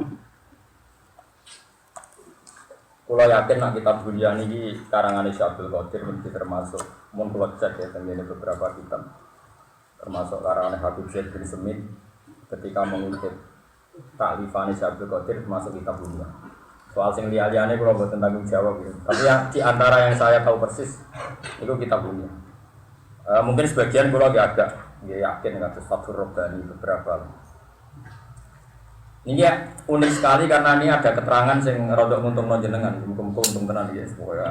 Kalau yakin nak kitab Bunyan ini karangan Syekh Abdul Qadir mesti termasuk mun kula cek ya tengene beberapa kitab termasuk karangan Habib Syekh bin Semit ketika mengutip taklifane Syekh Abdul Qadir termasuk kitab Bunyan. Soal sing liya-liyane kula mboten tanggung jawab gitu. Tapi yang di antara yang saya tahu persis itu kitab Bunyan. Mungkin sebagian kula agak yakin kados Fathur Rabbani beberapa. Ini ya unik sekali karena ini ada keterangan sing rodok nguntungno jenengan, muga-muga untung tenan iki pokoke.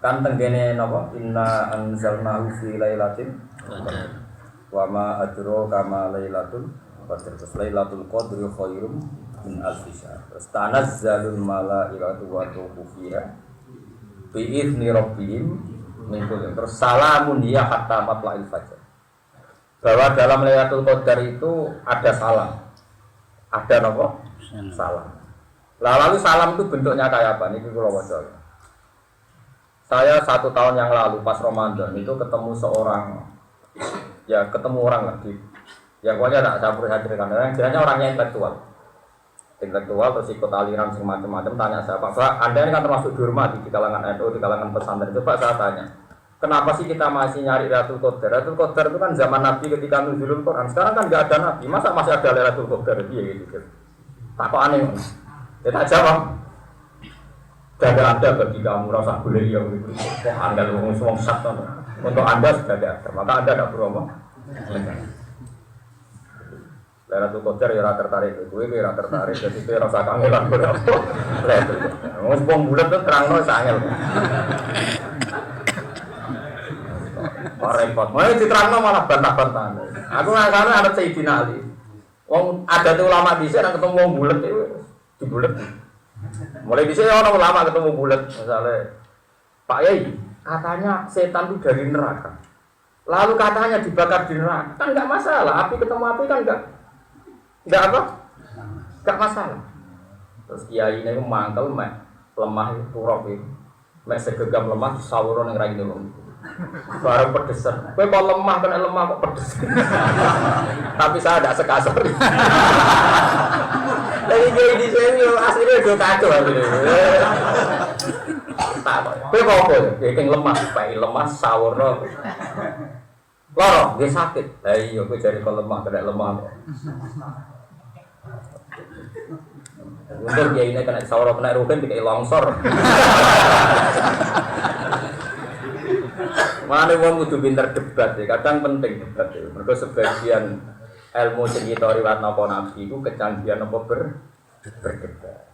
Kan tenggene napa inna anzalnahu fi lailatin wa ma adraka ma lailatul qadr. Lailatul qadri khairum min alfi syahr. Tanazzalul malaikatu wa ruhu fiha bi idzni rabbihim min kulli. Terus salamun ya hatta matla'il fajr. Bahwa dalam Lailatul Qadar itu ada salam. Ada apa? Salam. Lalu salam itu bentuknya kayak apa? Ini kalau wajar. Saya 1 tahun yang lalu pas Ramadan itu ketemu seorang, ya ketemu orang lagi. Ya pokoknya tak saya perhatikan. Yang kiranya orangnya intelektual terus ikut aliran macam-macam. Tanya saya, Pak, Anda ini kan termasuk dihormati di kalangan NU, di kalangan pesantren. Coba saya tanya, kenapa sih kita masih nyari Lailatul Qadar? Lailatul Qadar itu kan zaman Nabi ketika nuzulul Quran. Sekarang kan nggak ada Nabi, masa masih ada Lailatul Qadar? Iya gitu. Tak kok aneh. Ya tak jawab. Tidak ada bagi kamu rasa boleh yang gitu. Kok Anda ngomong semua satu. Untuk Anda sudah ada, maka Anda tidak perlu ngomong. Lailatul Qadar ya rasa tertarik, gue ya rasa tertarik. Jadi itu rasa kangenan berapa? Lailatul Qadar. Ngomong bulat itu terang no sangel. Repot, mau diterangno malah bantah-bantahan. Aku ngasane ada Sayyidina Ali. Wong ada tuh ulama dhisik nang ketemu wong bulet itu dibulet. Mulai dhisik ana ulama ketemu bulet, misalnya Pak Yai, katanya setan itu dari neraka. Lalu katanya dibakar di neraka. Kan enggak masalah, api ketemu api kan enggak apa? Enggak masalah. Terus kiai ini mangkel mek lemah turap itu. Mek segegam lemah disawuron ning raine lho. Barang pedesan, gue kalau lemah kena lemah kok pedes. Tapi saya tidak sekasar. Lagi gue di sini aslinya gue kacau aslinya. Gue kok apa? Gue lemah, baik lemah, sawur no. Loro, gue sakit. Iya, gue jadi kalau lemah kena lemah. Untuk dia ini kena sawur kena rugen, dikai longsor. Mana wong kudu pinter debat ya, kadang penting debat ya. Mergo sebagian ilmu cerita riwayat napa nabi iku kecanggihan apa berdebat.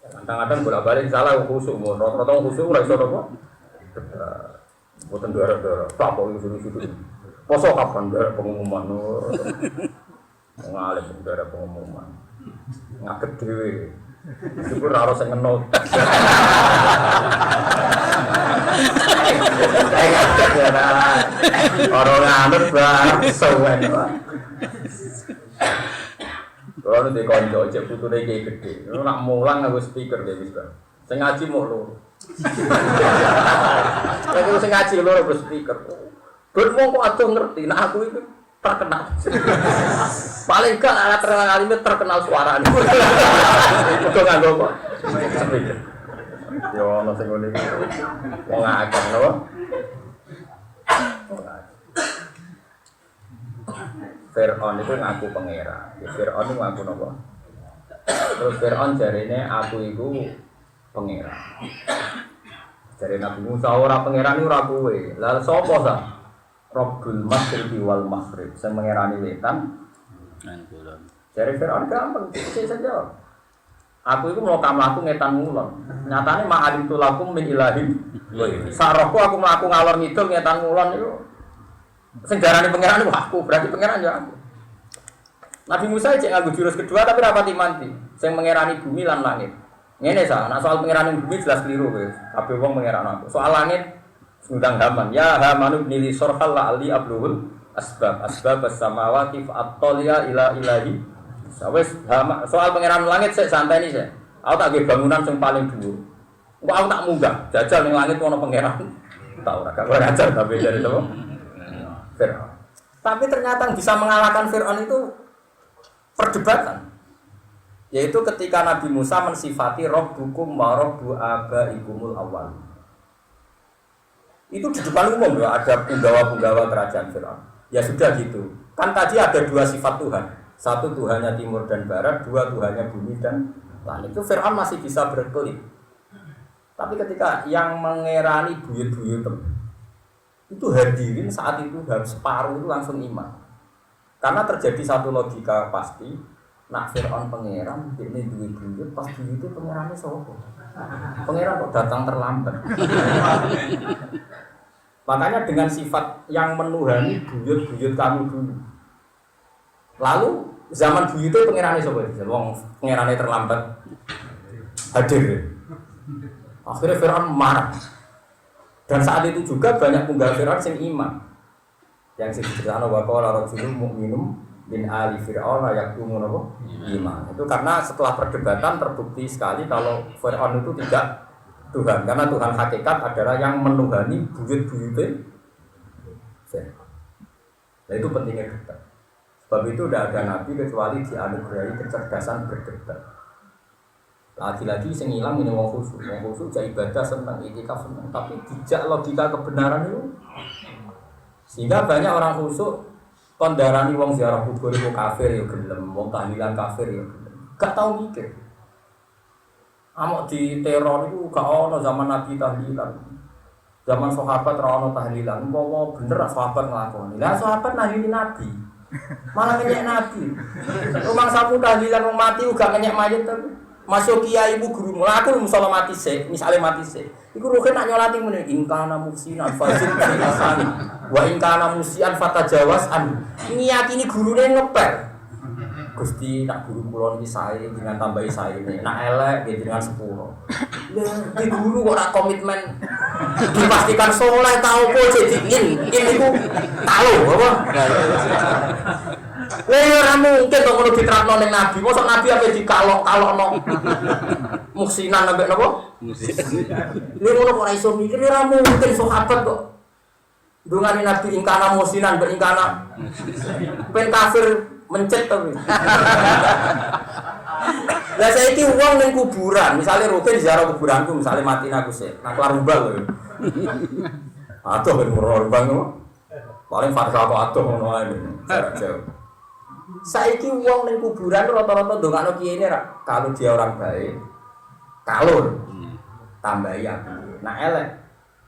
Kadang-kadang bolak-balik salah khusuk, rata-rata khusuk ora iso apa? Debat. Boten darah-darah, tak kok iso-iso. Poso kapan darah pengumuman. Ngalih darah pengumuman. Ngaget dhewe. Syukur harus ngenot. Orang nganut bang, sewen pak. Kalau nanti konco cek putune kayak gede, lu nak mulang aku speaker kayak gitu. Saya ngaji mau lu. Tapi saya ngaji lu harus speaker. Bermong kok atuh ngerti, nah aku itu terkenal. Paling gak alat terkenal ini terkenal suaranya. Itu nggak gue kok. Yo, nasi kuning. Mau ngajak loh. Fir'aun itu ngaku pangeran. Fir'aun itu ngaku nopo. Terus Fir'aun jarine aku itu pangeran. Jare Nabi Musa ora pangeran ora kowe. Lah sapa sa? Rabbul Masyriqi wal Maghrib. Sing mengerani wetan lan kulon. Jare Fir'aun gampang, sik saja. Aku itu mau mlaku ngetan ngulon. Nyatane ma'alim tulakum min ilahin. Sarahku aku mlaku ngalor ngidul ngetan ngulon itu. Sing darane pangeran itu aku, berarti pangeran ya aku. Nabi Musa cek nganggo jurus kedua tapi rapati manti. Sing mengerani bumi lan langit. Ngene sa, nek soal pangeran bumi jelas keliru wis. Kabeh wong mengeran aku. Soal langit ngundang Haman. Ya Haman nili sorhal la ali abluhul asbab as-samawati fa at-taliya ila ilahi Wes soal pangeran langit sik santai nih sik. Aku tak nggih bangunan sing paling dhuwur. Engko aku tak munggah, jajal ning langit ono pangeran. Tak ora gak ngajar tapi dari itu. Fir'aun. Tapi ternyata yang bisa mengalahkan Fir'aun itu perdebatan. Yaitu ketika Nabi Musa mensifati Rabbukum wa Rabbu abaikumul awwal. Itu di depan umum ya, ada penggawa-penggawa kerajaan Fir'aun. Ya sudah gitu. Kan tadi ada dua sifat Tuhan. Satu Tuhannya timur dan barat, dua Tuhannya bumi dan langit. Itu Fir'aun masih bisa berkelit. Tapi ketika yang mengerani buyut-buyut itu hadirin saat itu harus separuh itu langsung iman. Karena terjadi satu logika pasti, nak Fir'aun pangeran, ini buyut-buyut, pas buyut itu pangerannya siapa? Pangeran kok datang terlambat. Makanya dengan sifat yang menuhani buyut-buyut kamu dulu. Lalu zaman buyut itu pangerannya siapa? Wong pangerannya terlambat hadir. Akhirnya Fir'aun marah. Dan saat itu juga banyak punggal Fir'aun yang iman. Yang disebutkan wa qala rajulun mu'minun min ali Fir'aun yaktumun iman. Itu karena setelah perdebatan terbukti sekali kalau Fir'aun itu tidak Tuhan. Karena Tuhan hakikat adalah yang menuhani buyut-buyutnya Fir'aun. Nah itu pentingnya debat. Sebab itu tidak ada nabi kecuali dianugerahi kecerdasan berdebat. Lagi-lagi sing ilang ini wong khusyuk. Wong khusyuk jadi ibadah senang, iktikaf senang, tapi tidak logika kebenaran itu. Sehingga banyak orang khusyuk kondarani wong ziarah kubur itu kafir ya gelem, wong tahlilan kafir ya gelem. Gak tahu mikir. Amok di teror itu gak ono zaman Nabi tahlilan. Zaman sahabat ra ono tahlilan, umpama bener sahabat nglakoni. Lah sahabat nahlilin Nabi. Malah kenyek Nabi. Rumang sapu tahlilan wong mati uga kenyek mayit tapi masuk kiai ibu guru aku musola mati sih, misalnya mati sih. Iku rugen nak nyolati muni ingkana musinan fazil asan wa ingkana musian fatajawasan. Ngiyakini gurune ngepel. Gusti nak guru kula niki sae dengan tambahi sae ini. Nak elek nggih dengan 10. Lah di guru kok ora komitmen dipastikan soleh ta opo jadi ini ku talo apa? Lah ya ora mungkin kok ngono diterapno ning nabi. Mosok nabi ape dikalok-kalokno. Muksinan ambek napa? Muksinan. Lha ngono kok ora iso mikir ora mungkin sahabat kok. Dungane nabi ingkana muksinan mbek ingkana. Ben kafir mencet tapi. Lah saiki wong ning kuburan, misale rugen ziarah kuburanku, misale mati aku sik, nak kelar umbal lho. Aduh ben umbal ngono. Paling fatwa kok adoh ngono ae. Jarak jauh. Saiki wong ning kuburan rata-rata ndongakno kiyene ra kalau dia orang baik. Kalur. Tambahi aku. Nah elek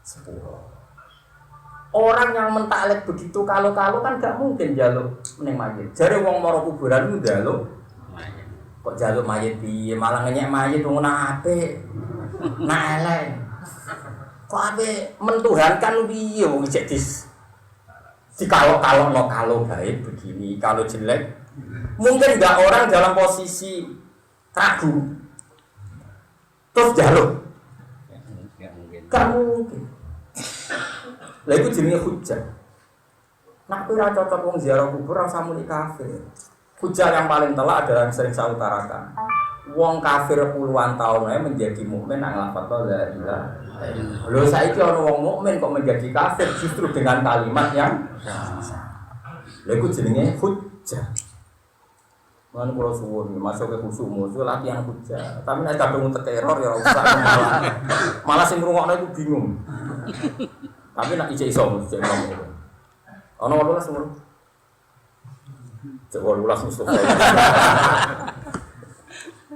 10. Orang yang mentaklek begitu kalau-kalau kan gak mungkin jaluk ning mayit. Jare wong mara kuburan ku njaluk mayit. Kok jaluk mayit piye? Malah ngenyek mayit wong apik. Nah elek. Kok apik mentuhankan piye wong cek kalau kalau baik begini, kalau jelek mungkin enggak orang dalam posisi ragu terus jaluk. Enggak mungkin. Lah itu jenenge hujjah. Nak ora cocok wong ziarah kubur ora usah muni kafir. Hujjah yang paling telak adalah yang sering saya utarakan. Wong kafir puluhan tahun ae menjadi mukmin nang lafadz la ilaha illallah. Lho saiki ana wong mukmin kok menjadi kafir justru dengan kalimat yang lha iku jenenge hujjah. Lan kula suwun masuk ke khusyuk musuh latihan hujjah. Tapi nek kadung teror ya ora usah malah sing ngrungokno iku bingung. Tapi nek iso cek ngomong. Ana 18 umur. Cek 18 musuh.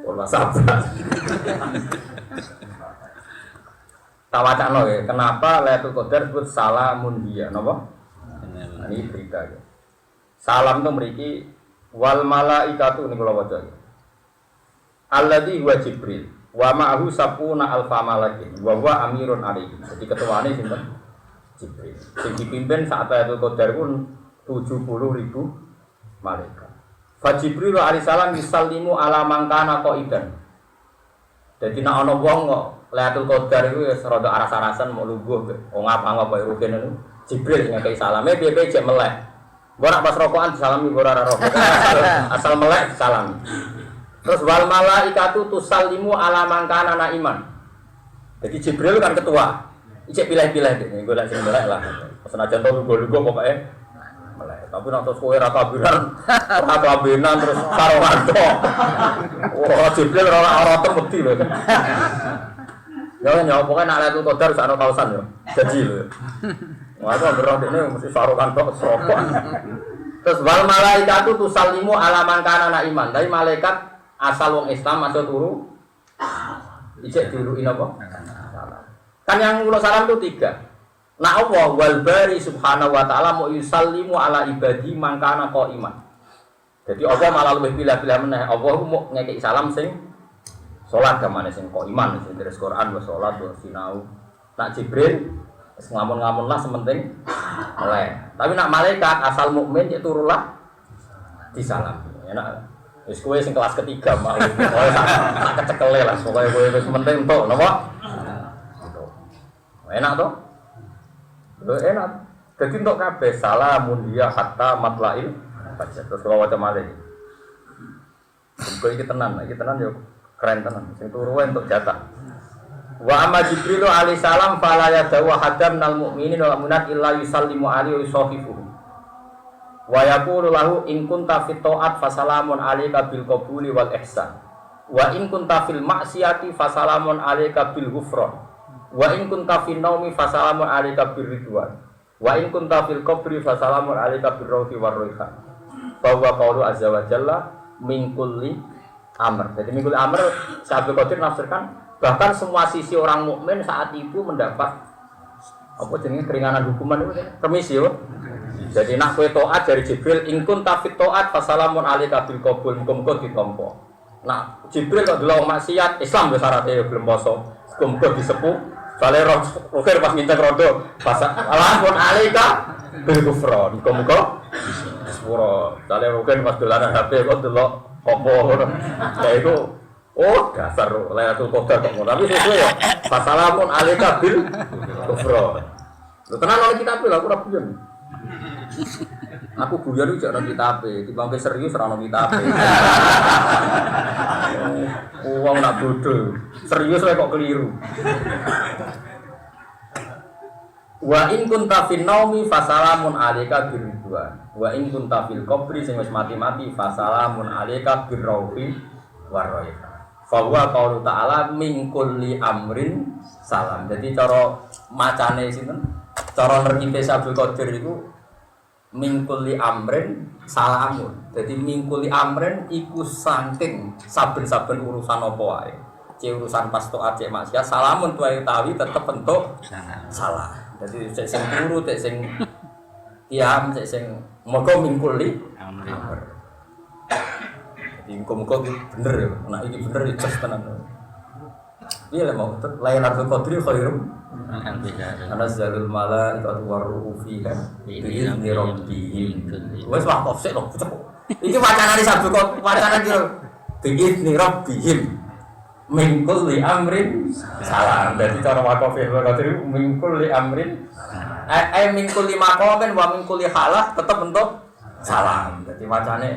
Ora sabar. Tawacano ya, kenapa Lailatul Qadar disebut salamun hiya, napa? Ini berita ya. Salam itu mriki wal malaikatu niku kula waca. Alladzi huwa Jibril wa ma'ahu sapuna alfa malakin wa huwa amirun alaihi. Jadi ketuane sinten? Jibril. Sing dipimpin saat Lailatul Qadar ku 70.000 malaikat. Fa Jibril alaihi salam yusallimu ala mangkana qaidan. Dadi nek ana wong kok Lailatul Qadar iku wis rada aras-arasan mau lungguh wong ngapa-ngapa rugen niku. Jibril ngekeki salame piye-piye jek meleh. Gua nak pas rokokan disalami gua ora rokok. Asal melek disalami. Terus wal malaikatu tusallimu ala man kana iman. Jadi Jibril kan ketua. Ijek pilih-pilih deh, gue lagi sing melek lah. Senajan to lugu-lugu pokoknya melek. Tapi nek terus kowe ra kabinan terus karo manto. Wah, Jibril ora temeti lho. Ya nyawa pokoknya nak Lailatul Qadar sak ana kausan yo. Janji lho. Wah, itu berat ini mesti sarukan tok sopok. Terus wal malaikatu tusallimu ala man kana iman. Dari malaikat asal wong Islam masuk turu ijek diuruin apa? Kan yang ulo salam itu 3. Nah Allah wal bari subhanahu wa ta'ala mau yusallimu ala ibadi man kana iman. Jadi Allah malah lebih pilih-pilih meneh. Allah mau ngekeki salam sing salat gamane sing iman sing deres Quran wa salat wa sinau. Nak Jibril wis ngamun-ngamun lah sementing melek. Tapi nak malaikat asal mukmin cek turulah disalam. Enak. Wis kowe sing kelas ketiga mau kowe tak kecekele lah pokoke kowe wis penting entuk napa? Enak toh? Enak. Jadi untuk kabeh salamun dia hatta matlail baca terus kalau waca malih. Iki tenan yo keren tenan. Sing turu untuk jatah. Wa amma Jibril alaihi salam fala yadawu hadam nal mu'minin wal mu'minat illa yusallimu alaihi wa yusafihu. Wa yaqulu lahu in kunta fit ta'at fasalamun alayka bil qabuli wal ihsan. Wa in kunta fil ma'siyati fasalamun alayka bil ghufran. Wa in kunta fil naumi fasalamun alayka bir ridwan. Wa in kunta fil qabri fasalamun alayka bir rawti war raihan. Fa huwa qaulu azza wa jalla min kulli amr. Jadi min kulli amr Syaikhul Qadir nafsirkan bahkan semua sisi orang mukmin saat itu mendapat apa jenenge keringanan hukuman itu remisi yo. Jadi nak kowe taat dari Jibril in kunta fit ta'at fasalamun alayka bil qabul muga-muga ditampa. Nah Jibril kok delok maksiat Islam wis syaratnya belum poso. Muga-muga disepuh. Soale roker pas ngintek rodo, pas alamun alika bil kufron, muga-muga sepuro. Soale roker pas dolanan HP kok delok opo ngono. Ya iku dasar Lailatul Qadar kok ngono. Tapi sesuai ya. Fasalamun alika bil kufron. Lho tenan oleh kitab lho aku ora guyon. Aku guyon iki ora kitab e, timbang serius ora ono kitab e. Wong nak bodoh. Serius kok keliru. Wa in kunta fil naumi fasalamun alayka birridwan. Wa in kunta fil qabri sing wis mati-mati fasalamun alayka birrauhi warraiha. Fa huwa qaulu ta'ala min kulli amrin salam. Jadi cara macane sinten? Cara nerkipe Syaikhul Qadir iku min kulli amrin salamun. Jadi min kulli amrin iku saking saben-saben urusan apa wae. Urusan pas taat cek maksiat salamun tuai tawi tetep bentuk salah. Jadi cek sing turu cek sing tiam cek sing moga mingkuli amr. Jadi muga-muga bener ya. Nek iki bener ya jas tenan. Iya lah mau Lailatul Qadri khairum anazzalul malaikatu waruhu fiha bi idzni rabbihim. Wes wah kok sik lho. Iki wacanane sabtu kok wacana iki bi idzni rabbihim. Mingkul li amrin salam. Jadi cara wakaf Qadir mingkul li amrin mingkul li maqamin wa mingkul li halah tetap bentuk salam. Jadi wacane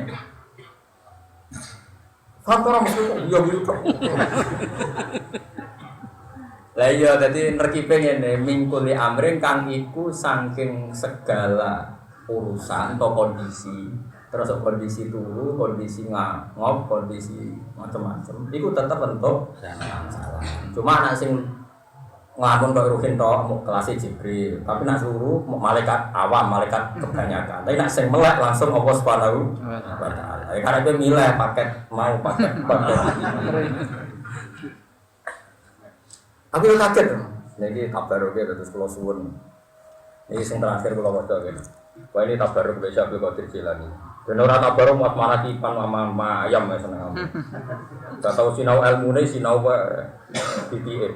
Fantara mesti yo gitu. Lah iya dadi nerkipe ngene mingkul li amrin kang iku saking segala urusan atau kondisi terus kondisi turu, kondisi ngop, kondisi macam-macam. Iku tetap bentuk salah. Cuma anak sing nglamun tok ruhin tok mau kelas Jibril, tapi nak suruh malaikat awam, malaikat kebanyakan. Tapi nak sing melek langsung Allah Subhanahu wa taala. Karena dia milih paket mau paket. Aku kaget. Niki tabaruk terus kula suwun. Ini sing terakhir kula waca kene. Wah ini tabaruk Syaikhul Qadir Jilani. Dan orang tabaruk muat mana kipan sama ayam ya seneng. Gak tahu sinau ilmu nih sinau BTE.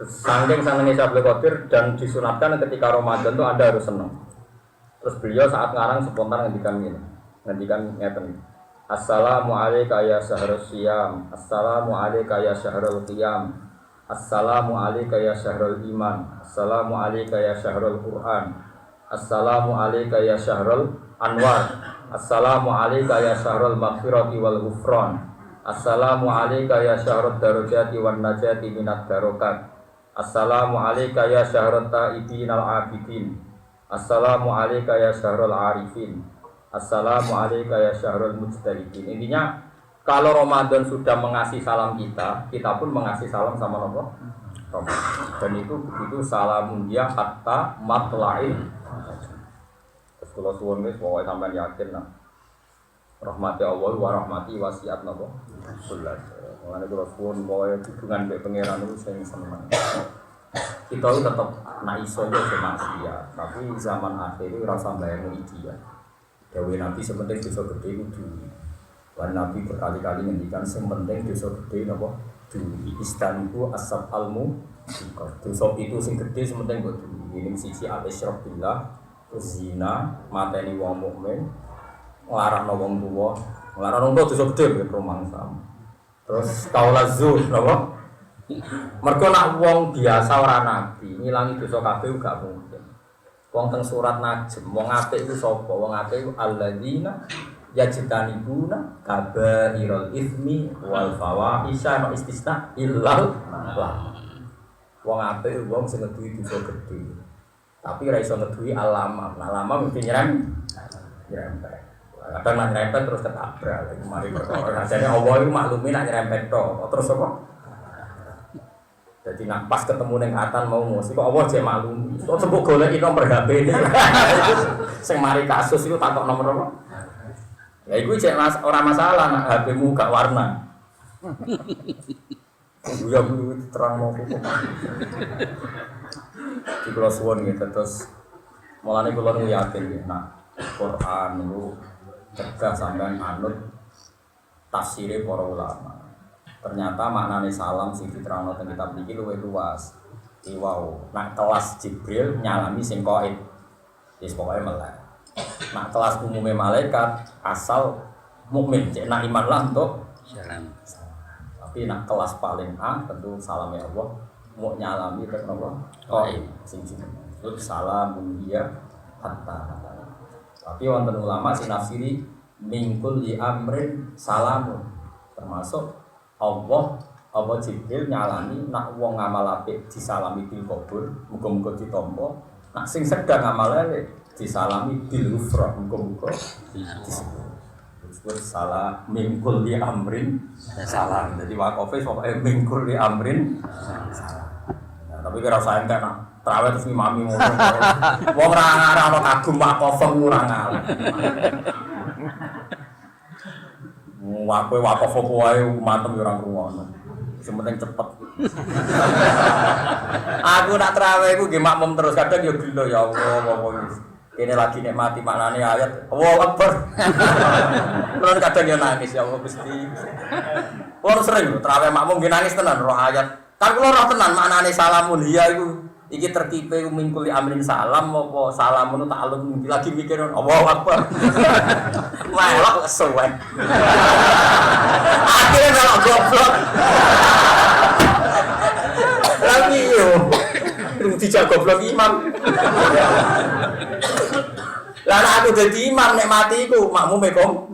Saking sanggeng Syaikhul Qadir dan disunatkan ketika Ramadan itu Anda harus senang. Terus beliau saat ngarang spontan ngendikan ngeten. Assalamu alayka ya syahrul siyam. Assalamu alayka ya syahrul qiyam. Assalamu alayka ya syahrul iman. Assalamu alayka ya syahrul Quran. Assalamu alayka ya syahrul anwar. Assalamu alayka ya syahrul maghfirati wal ghufran. Assalamu alayka ya syahrul darajati wan najati minad darokat. Assalamu alayka ya syahrul taibin al abidin. Assalamu alayka ya syahrul arifin. Assalamu alayka ya syahrul mujtahidin. Intinya kalau Ramadan sudah mengasih salam kita, kita pun mengasih salam sama Allah. Dan itu begitu salamun dia hatta matla'il. Terus kalau suwun wis pokoke sampean yakin nah. Rahmati Allah wa rahmati wasiat napa? Kullas. Mulane kalau suwun pokoke hubungan mbek pangeran itu sing seneng. Kita itu tetap nak iso yo maksiat, tapi zaman akhir itu rasa bayang ideal. Dewi Nabi sementing dosa gede kudu. Wan Nabi berkali-kali ngendikan sementing dosa gede napa? Duli istaniku asab almu dosa itu sing gede sementing buat duli ini sisi al-isyraq billah zina mateni wong mukmin nglarang wong tuwa nglarang wong tuwa dosa gede ya rumangsa terus kaula zur napa mergo nak wong biasa ora nabi ngilangi dosa kabeh gak mungkin wong teng surat najm wong apik iku sapa wong apik iku alladzina yajtanibuna kabairul itsmi wal fawahisha no istisna illal wong apik wong sing ngeduwi dosa gedhe tapi ora iso ngeduwi alama alama mesti nyerempet kadang nak nyerempet terus ketabrak lagi mari perkara jane Allah iku maklumi nak nyerempet tok terus apa jadi nak pas ketemu ning atan mau ngos kok Allah jek maklumi kok sempuk goleki nomor HP sing mari kasus iku takok nomor apa. Ya iku cek ora masalah nak HP-mu gak warna. Ya bu terang mau kok. Di kula suwun nggih terus mulane kula yakin nggih nak Quran niku cegah sampean anut tafsire para ulama. Ternyata maknane salam sing diterangno teng kitab iki luwih luas. Iwau nak kelas Jibril nyalami sing qaid. Wis pokoke melek. Nak kelas umumnya malaikat asal mukmin cek nak iman lah untuk salam. Tapi nak kelas paling A tentu salamnya Allah mau nyalami ke Allah. Oh sing itu salamun dia hatta. Tapi wonten ulama sing nafsiri mingkul li amrin salamun termasuk Allah Jibril nyalami nak wong ngamal apik disalami bil qabul muga-muga ditampa. Nak sing sedang ngamal elek disalami bil ufrah muga-muga disebut salah mingkul li amrin salam. Jadi wakofe pokoke mingkul li amrin salam. Nah, tapi kira usah entek nak traweh terus ngimami ngono. Wong ora ana kagum wakofe ora ngalah. Wakofe wae matem yo ora ngrungokno. Sing penting cepet. Aku nak traweh iku nggih makmum terus kadang yo gelo ya Allah apa ini lagi nikmati maknane ayat Allahu Akbar. Terus kadang yo nangis ya Allah Gusti. Kulo sering traweh makmum nggih nangis tenan roh ayat. Kan kulo roh tenan maknane salamun hiya iku iki tertipe mingkuli amrin salam apa salamun ta'alluq lagi mikir Allahu Akbar. Melok kesuwen. Akhire melok goblok. Lagi yo. Dijak goblok imam. Lah aku dadi imam nek mati iku makmume kom.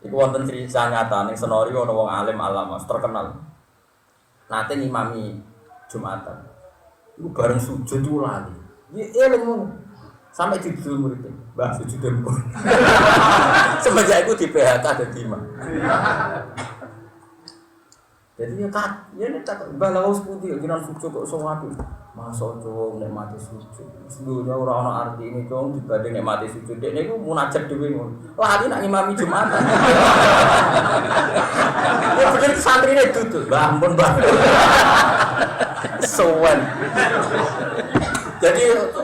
Iku wonten cerita nyata ning Senori ana wong alim alamas terkenal. Nate ngimami Jumatan. Iku bareng sujud iku lali. Eling sampai didul murid. Mbah sujud empun. Semenjak iku di PHK dadi imam. Jadi ya nek tak balawas putih jenengan sujud kok iso waduh. Masa cung nek mati sujud. Sedunya ora ana artine cung dibanding nek mati sujud. Dek niku munajat dhewe ngono. Lali nak ngimami Jumatan. Ya bener santrine duduk. Mbah ampun, Mbah. Sowan. Jadi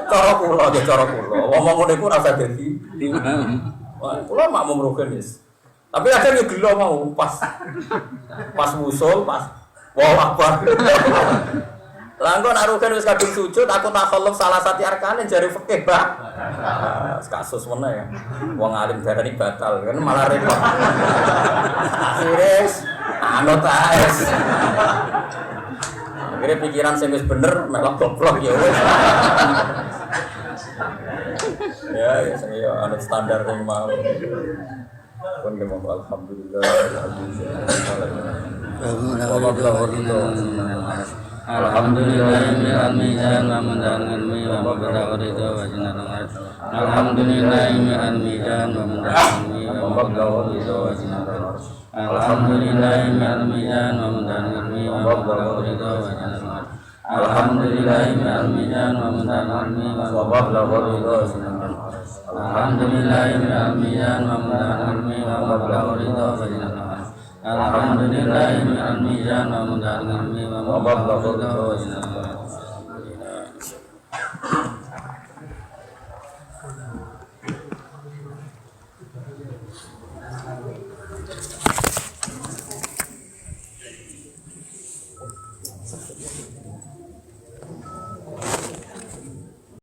cara kula. Wong ngene iku rasa dadi imam. Wah, kula makmum rogen wis. Tapi kadang yo gelo mau pas musul, pas wow akbar. Lah engko nek rogen wis kadung sujud, aku tak kholok salah satu arkane jare fikih, Mbak. Kasus mana ya? Wong alim darani batal kan malah repot. Akhire anut aes. Akhirnya pikiran sing wis bener melok goblok ya wis. Ya saya anut standar yang mau. Pun ke alhamdulillah alhamdulillah mizan wa mandangan mi wa mabda ridho wa jinatan alhamdulillah mizan wa mandangan mi wa mabda ridho wa jinatan alhamdulillah mizan wa mandangan mi wa mabda ridho wa jinatan alhamdulillah mizan wa mandangan mi wa mabda ridho wa jinatan alhamdulillah mizan wa mandangan mi wa mabda ridho wa jinatan alhamdulillah mizan wa mandangan mi wa mabda ridho wa jinatan